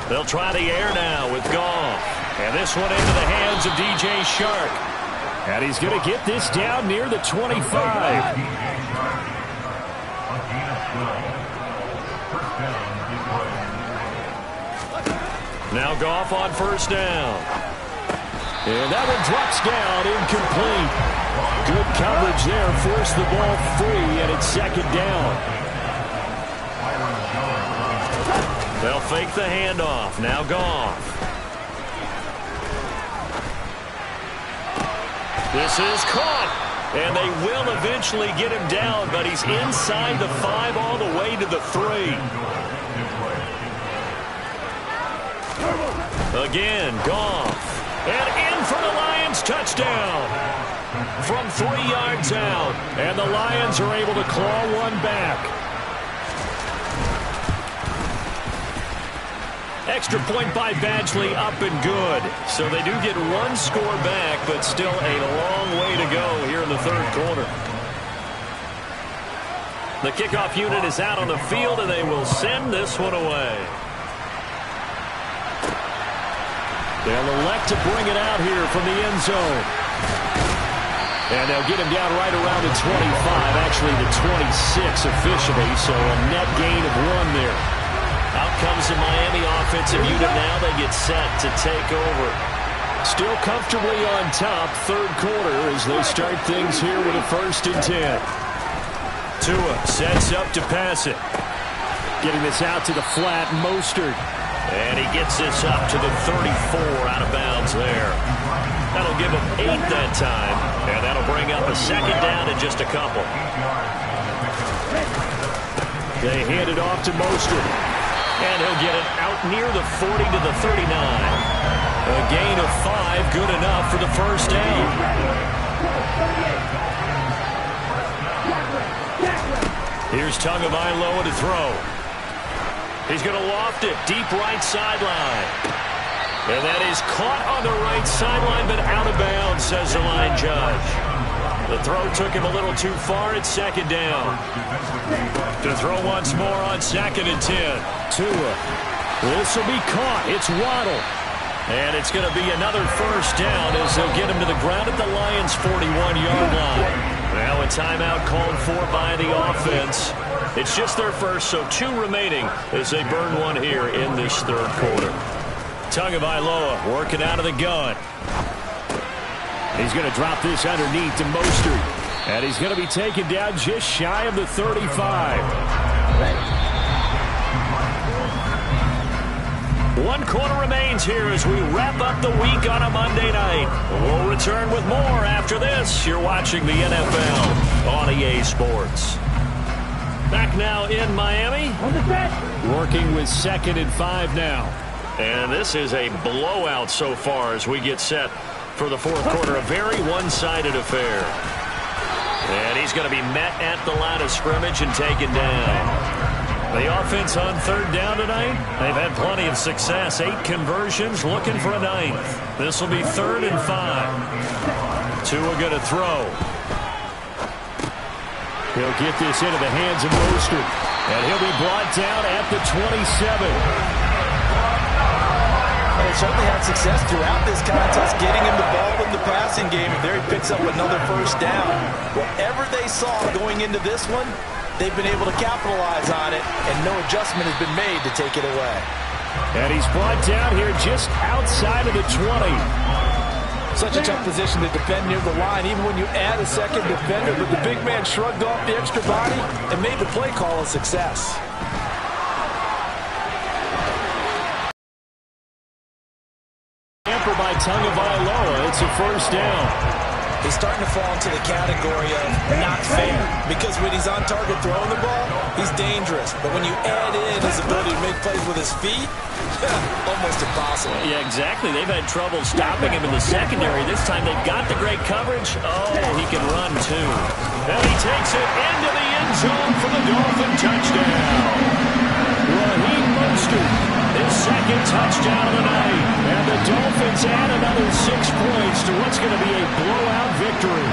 They'll try the air now with Goff. And this one into the hands of DJ Chark. And he's going to get this down near the 25. Now Goff on 1st down. And that one drops down, incomplete. Good coverage there, forced the ball free, and it's 2nd down. They'll fake the handoff. Now Goff. This is caught. And they will eventually get him down, but he's inside the 5 all the way to the 3. Again, Goff. And in for the Lions touchdown. From 3 yards out. And the Lions are able to claw one back. Extra point by Badgley, up and good. So they do get 1 score back, but still a long way to go here in the 3rd quarter. The kickoff unit is out on the field, and they will send this one away. They'll elect to bring it out here from the end zone. And they'll get him down right around the 25, actually the 26 officially, so a net gain of 1 there. Out comes the Miami offensive unit now. They get set to take over. Still comfortably on top, 3rd quarter as they start things here with a 1st and 10. Tua sets up to pass it. Getting this out to the flat, Mostert. And he gets this up to the 34 out of bounds there. That'll give him 8 that time. And that'll bring up a 2nd down in just a couple. They hand it off to Mostert. And he'll get it out near the 40 to the 39. A gain of 5, good enough for the 1st down. Here's Tagovailoa to throw. He's going to loft it deep right sideline. And that is caught on the right sideline, but out of bounds, says the line judge. The throw took him a little too far. It's second down. To throw once more on 2nd and 10. Tua. This will be caught. It's Waddle. And it's going to be another first down as they'll get him to the ground at the Lions' 41-yard line. Now a timeout called for by the offense. It's just their first, so 2 remaining as they burn one here in this third quarter. Tagovailoa working out of the gun. He's going to drop this underneath to Mostert. And he's going to be taken down just shy of the 35. 1 quarter remains here as we wrap up the week on a Monday night. We'll return with more after this. You're watching the NFL on EA Sports. Back now in Miami. Working with 2nd and 5 now. And this is a blowout so far as we get set for the fourth quarter. A very one-sided affair. And he's going to be met at the line of scrimmage and taken down. The offense on 3rd down tonight, they've had plenty of success. 8 conversions, looking for a 9th. This will be 3rd and 5. Tua going to throw. He'll get this into the hands of Mostert. And he'll be brought down at the 27. They certainly had success throughout this contest, getting him the ball in the passing game. And there he picks up another first down. Whatever they saw going into this one, they've been able to capitalize on it, and no adjustment has been made to take it away. And he's brought down here just outside of the 20. Such a tough position to defend near the line, even when you add a second defender, but the big man shrugged off the extra body and made the play call a success. By Tagovailoa, it's a first down. He's starting to fall into the category of not fair, because when he's on target throwing the ball, he's dangerous. But when you add in his ability to make plays with his feet, almost impossible. Yeah, exactly. They've had trouble stopping him in the secondary. This time they've got the great coverage. Oh, he can run too. And he takes it into the end zone for the Dolphin touchdown. Raheem Mostert, his 2nd touchdown of the night. And the Dolphins add another 6 points to what's going to be a blowout victory.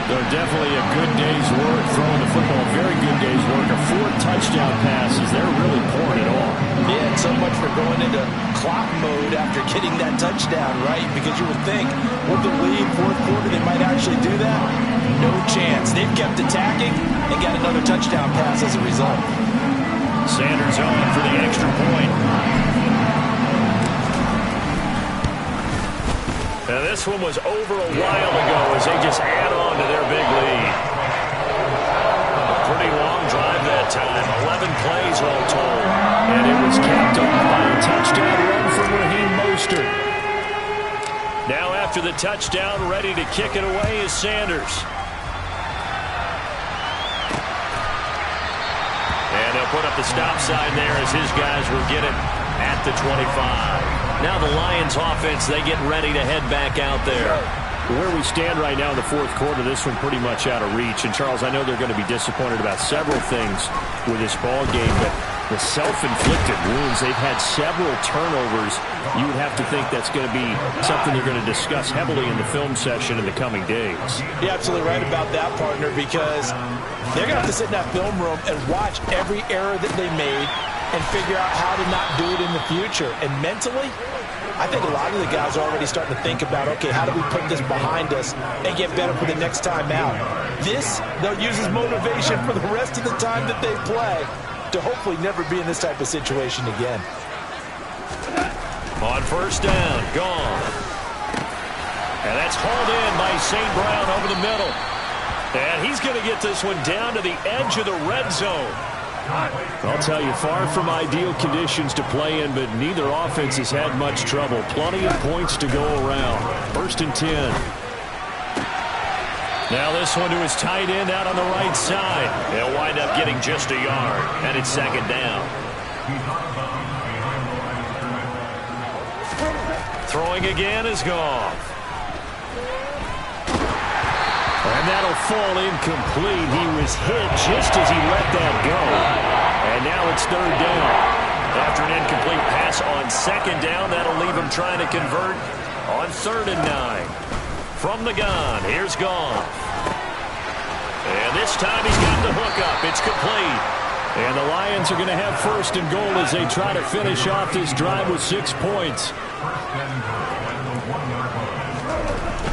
They're definitely a good day's work throwing the football. Very good day's work. 4 touchdown passes. They're really pouring it on. Yeah, and so much for going into clock mode after getting that touchdown, right? Because you would think with the lead, fourth quarter, they might actually do that. No chance. They've kept attacking and got another touchdown pass as a result. Sanders on for the extra point. Now this one was over a while ago as they just add on to their big lead. A pretty long drive that time. 11 plays all told. And it was capped off by a touchdown run from Raheem Mostert. Now after the touchdown, ready to kick it away is Sanders. And they'll put up the stop sign there as his guys will get it at the 25. Now the Lions offense, they get ready to head back out there. Where we stand right now in the fourth quarter, this one pretty much out of reach. And, Charles, I know they're going to be disappointed about several things with this ball game, but the self-inflicted wounds, they've had several turnovers. You would have to think that's going to be something they're going to discuss heavily in the film session in the coming days. You're absolutely right about that, partner, because they're going to have to sit in that film room and watch every error that they made and figure out how to not do it in the future. And mentally, I think a lot of the guys are already starting to think about, okay, how do we put this behind us and get better for the next time out? This, they'll use as motivation for the rest of the time that they play to hopefully never be in this type of situation again. On first down, gone. And that's hauled in by St. Brown over the middle. And he's going to get this one down to the edge of the red zone. I'll tell you, far from ideal conditions to play in, but neither offense has had much trouble. Plenty of points to go around. 1st and 10. Now this one to his tight end out on the right side. They'll wind up getting just a yard, and it's 2nd down. Throwing again is gone. And that'll fall incomplete. He was hit just as he let that go. And now it's 3rd down. After an incomplete pass on second down, that'll leave him trying to convert on 3rd and 9. From the gun, here's Goff. And this time he's got the hook up. It's complete. And the Lions are going to have 1st and goal as they try to finish off this drive with 6 points.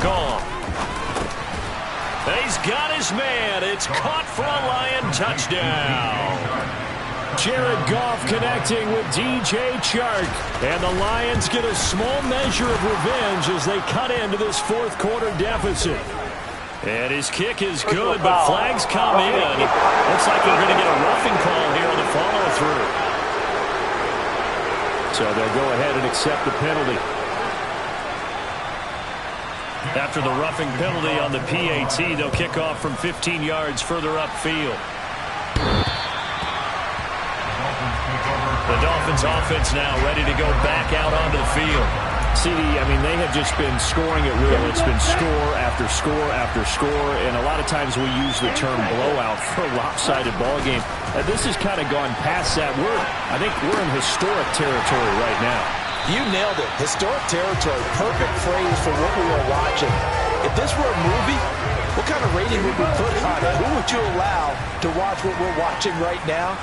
Goff. He's got his man. It's caught for a Lion touchdown. Jared Goff connecting with DJ Chark. And the Lions get a small measure of revenge as they cut into this 4th quarter deficit. And his kick is good, but flags come in. Looks like they're going to get a roughing call here on the follow-through. So they'll go ahead and accept the penalty. After the roughing penalty on the PAT, they'll kick off from 15 yards further upfield. The Dolphins offense now ready to go back out onto the field. CD, I mean, they have just been scoring at will. It's been score after score after score, and a lot of times we use the term blowout for a lopsided ball game. This has kind of gone past that. I think we're in historic territory right now. You nailed it. Historic territory. Perfect phrase for what we are watching. If this were a movie, what kind of rating would we put on it? Who would you allow to watch what we're watching right now?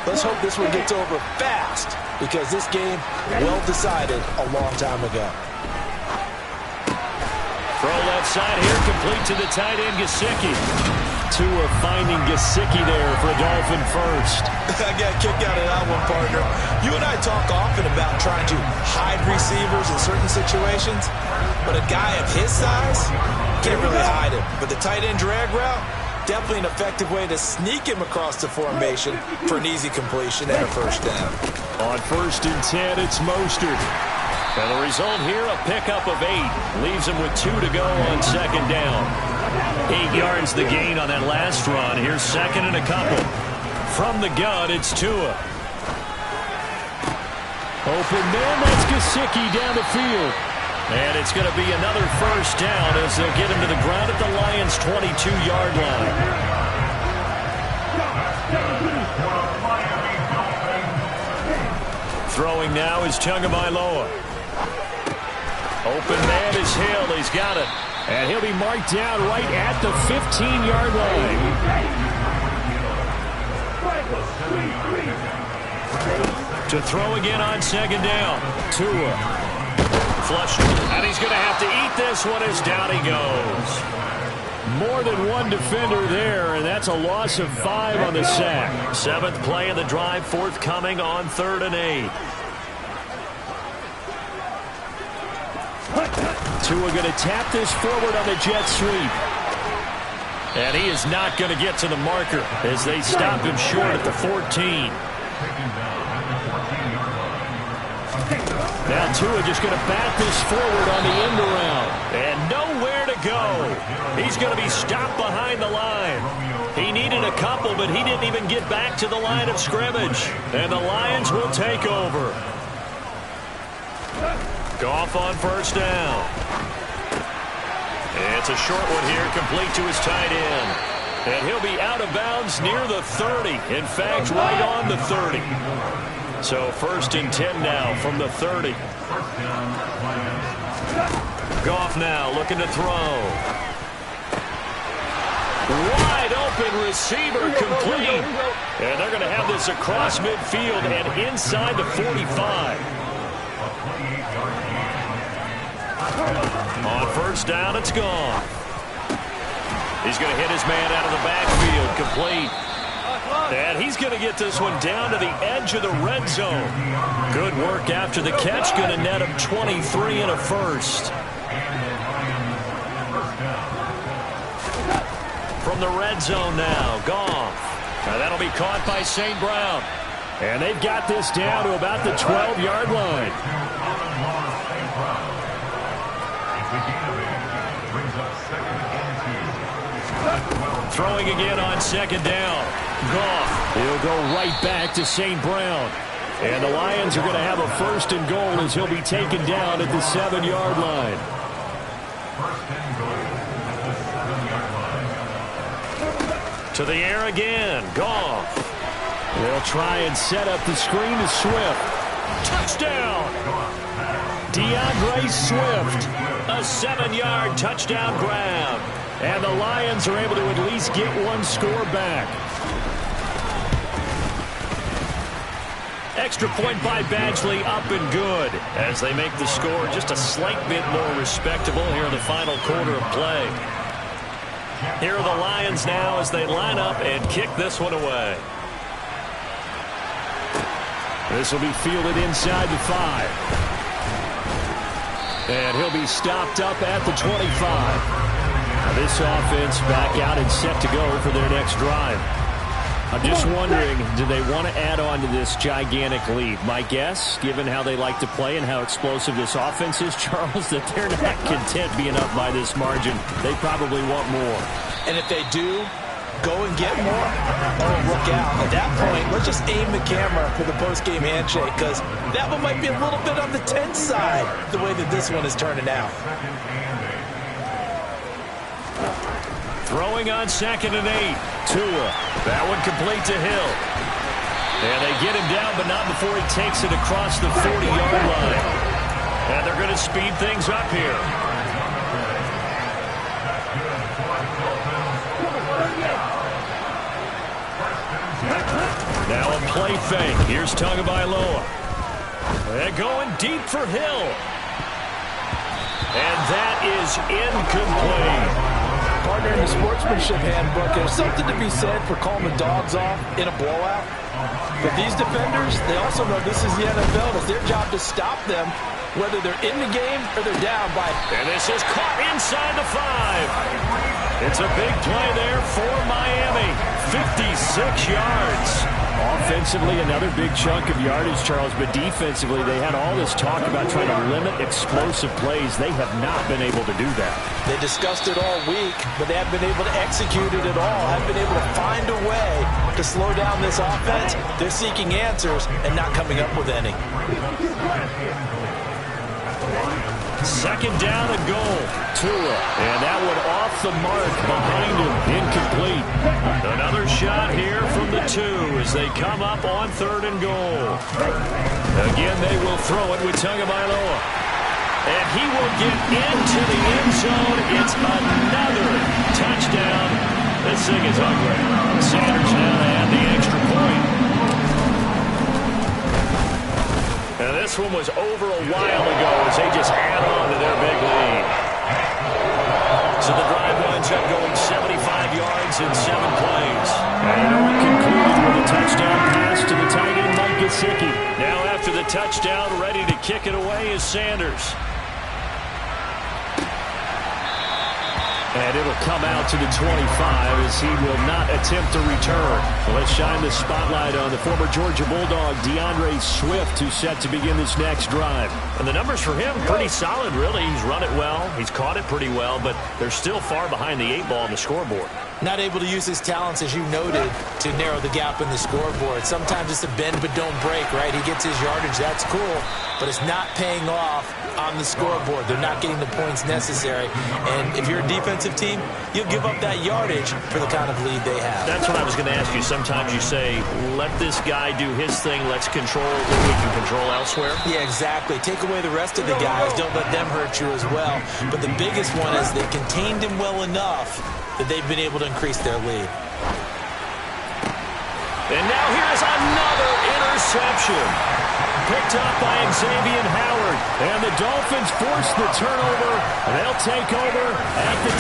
Let's hope this one gets over fast, because this game, well decided a long time ago. Throw left side here, complete to the tight end, Gesicki. Tua finding Gesicki there for Dolphin first. I got a kick out of that one, partner. You and I talk often about trying to hide receivers in certain situations, but a guy of his size can't really hide him. But the tight end drag route, definitely an effective way to sneak him across the formation for an easy completion and a 1st down. On 1st and 10, it's Mostert. And the result here, a pickup of 8. Leaves him with 2 to go on 2nd down. 8 yards the gain on that last run. Here's 2nd and a couple. From the gun, it's Tua. Open man, that's Gesicki down the field. And it's going to be another 1st down as they'll get him to the ground at the Lions' 22-yard line. Throwing now is Tagovailoa. Open man is Hill. He's got it. And he'll be marked down right at the 15-yard line. To throw again on 2nd down. Tua. Flushed, and he's going to have to eat this one as down he goes. More than one defender there, and that's a loss of 5 on the sack. 7th play of the drive, forthcoming on 3rd and 8. Tua going to tap this forward on the jet sweep. And he is not going to get to the marker as they stop him short at the 14. Now Tua just going to bat this forward on the end around. And nowhere to go. He's going to be stopped behind the line. He needed a couple, but he didn't even get back to the line of scrimmage. And the Lions will take over. Goff on 1st down. It's a short one here, complete to his tight end. And he'll be out of bounds near the 30. In fact, right on the 30. So 1st and 10 now from the 30. Goff now looking to throw. Wide open receiver, complete. And they're going to have this across midfield and inside the 45. On 1st down, it's gone. He's going to hit his man out of the backfield, complete. And he's going to get this one down to the edge of the red zone. Good work after the catch. Going to net him 23 and a 1st. From the red zone now, Goff. And that'll be caught by St. Brown. And they've got this down to about the 12-yard line. Throwing again on 2nd down. Goff. He'll go right back to St. Brown. And the Lions are going to have a 1st and goal as he'll be taken down at the 7-yard line. To the air again. Goff. They'll try and set up the screen to Swift. Touchdown! DeAndre Swift, a 7-yard touchdown grab. And the Lions are able to at least get one score back. Extra point by Badgley, up and good, as they make the score just a slight bit more respectable here in the final quarter of play. Here are the Lions now as they line up and kick this one away. This will be fielded inside the 5. And he'll be stopped up at the 25. Now this offense back out and set to go for their next drive. I'm just wondering, do they want to add on to this gigantic lead? My guess, given how they like to play and how explosive this offense is, Charles, that they're not content being up by this margin. They probably want more. And if they do go and get more, oh, look out. At that point, let's just aim the camera for the post-game handshake, because that one might be a little bit on the tense side, the way that this one is turning out. Throwing on 2nd and 8. Tua. That one complete to Hill. And they get him down, but not before he takes it across the 40-yard line. And they're going to speed things up here. Now a play fake. Here's Tagovailoa. They're going deep for Hill. And that is incomplete. Partner, in the sportsmanship handbook, there's something to be said for calling the dogs off in a blowout. But these defenders, they also know this is the NFL. It's their job to stop them, whether they're in the game or they're down by. And this is caught inside the 5. It's a big play there for Miami. 56 yards. Offensively, another big chunk of yardage, Charles, but defensively, they had all this talk about trying to limit explosive plays. They have not been able to do that. They discussed it all week, but they haven't been able to execute it at all, haven't been able to find a way to slow down this offense. They're seeking answers and not coming up with any. 2nd down and goal. Tua. And that one off the mark behind him. Incomplete. Another shot here from the 2 as they come up on 3rd and goal. Again, they will throw it with Tagovailoa. And he will get into the end zone. It's another touchdown. This thing is ugly. Sanders now to add the extra point. And this one was over a while ago as they just add on to their big lead. So the drive winds up going 75 yards in 7 plays. And it concluded with a touchdown pass to the tight end, Mike Gesicki. Now after the touchdown, ready to kick it away is Sanders. And it'll come out to the 25 as he will not attempt to return. So let's shine the spotlight on the former Georgia Bulldog, DeAndre Swift, who's set to begin this next drive. And the numbers for him, pretty solid, really. He's run it well. He's caught it pretty well, but they're still far behind the 8 ball on the scoreboard. Not able to use his talents, as you noted, to narrow the gap in the scoreboard. Sometimes it's a bend but don't break, right? He gets his yardage. That's cool, but it's not paying off on the scoreboard. They're not getting the points necessary. And if you're a defensive team, you'll give up that yardage for the kind of lead they have. That's what I was going to ask you. Sometimes you say, let this guy do his thing. Let's control what we can control elsewhere. Yeah, exactly. Take away the rest of the guys. Don't let them hurt you as well. But the biggest one is they contained him well enough that they've been able to increase their lead. And now here's another interception. Picked up by Xavier Howard. And the Dolphins force the turnover. They'll take over at the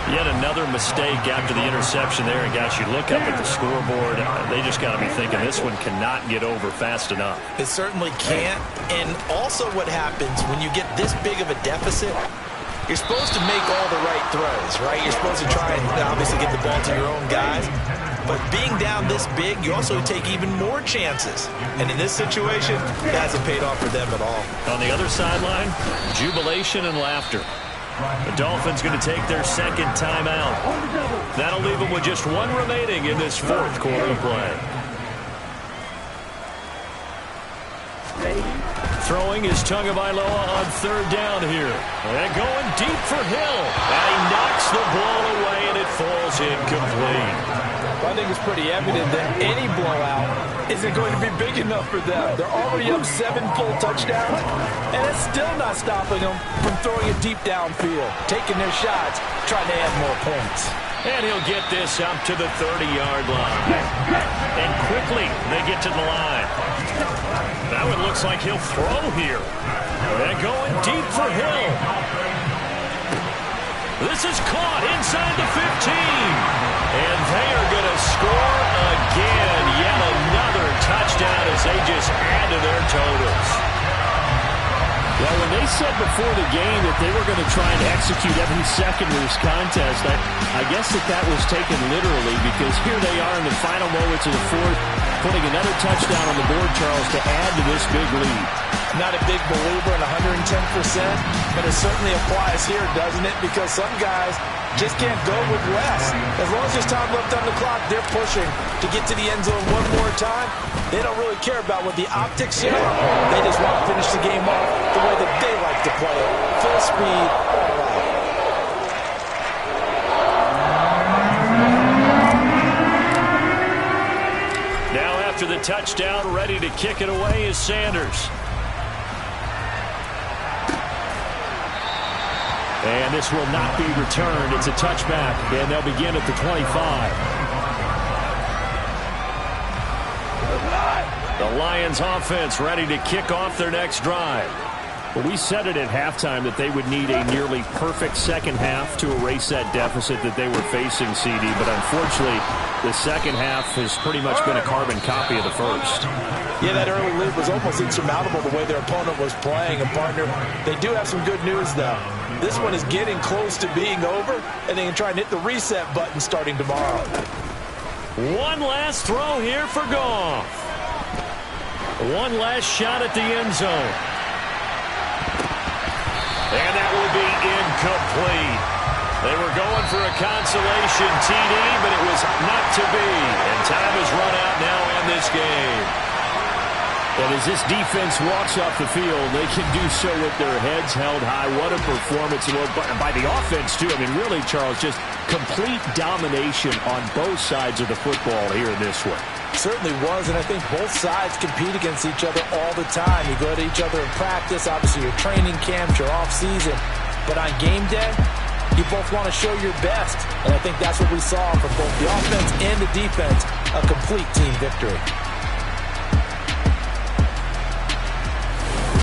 10. Yet another mistake after the interception there. And guys, you look up at the scoreboard, they just got to be thinking this one cannot get over fast enough. It certainly can't. And also what happens when you get this big of a deficit, you're supposed to make all the right throws, right? You're supposed to try and obviously get the ball to your own guys. But being down this big, you also take even more chances. And in this situation, it hasn't paid off for them at all. On the other sideline, jubilation and laughter. The Dolphins going to take their 2nd timeout. That'll leave them with just 1 remaining in this 4th quarter of play. Throwing is Tagovailoa on 3rd down here. And going deep for Hill. And he knocks the ball away, and it falls incomplete. I think it's pretty evident that any blowout isn't going to be big enough for them. They're already up 7 full touchdowns, and it's still not stopping them from throwing it deep downfield, taking their shots, trying to add more points. And he'll get this up to the 30-yard line. And quickly, they get to the line. Now it looks like he'll throw here. They're going deep for Hill. This is caught inside the 15. And they are going to score again. Yet another touchdown as they just add to their totals. Well, when they said before the game that they were going to try and execute every second of this contest, I guess that was taken literally, because here they are in the final moments of the fourth, putting another touchdown on the board, Charles, to add to this big lead. Not a big believer in 110%, but it certainly applies here, doesn't it? Because some guys just can't go with less. As long as there's time left on the clock, they're pushing to get to the end zone one more time. They don't really care about what the optics show. They just want to finish the game off the way that they like to play it. Full speed, all out. Now after the touchdown, ready to kick it away is Sanders. And this will not be returned. It's a touchback, and they'll begin at the 25. The Lions offense ready to kick off their next drive. Well, we said it at halftime that they would need a nearly perfect second half to erase that deficit that they were facing, CD. But unfortunately, the second half has pretty much been a carbon copy of the first. Yeah, that early lead was almost insurmountable the way their opponent was playing. And, partner, they do have some good news, though. This one is getting close to being over, and they can try and hit the reset button starting tomorrow. One last throw here for Goff. One last shot at the end zone. And that will be incomplete. They were going for a consolation TD, but it was not to be. And time has run out now on this game. And as this defense walks off the field, they can do so with their heads held high. What a performance by the offense, too. I mean, really, Charles, just complete domination on both sides of the football here in this one. Certainly was, and I think both sides compete against each other all the time. You go to each other in practice, obviously your training camp, your off-season. But on game day, you both want to show your best. And I think that's what we saw from both the offense and the defense, a complete team victory.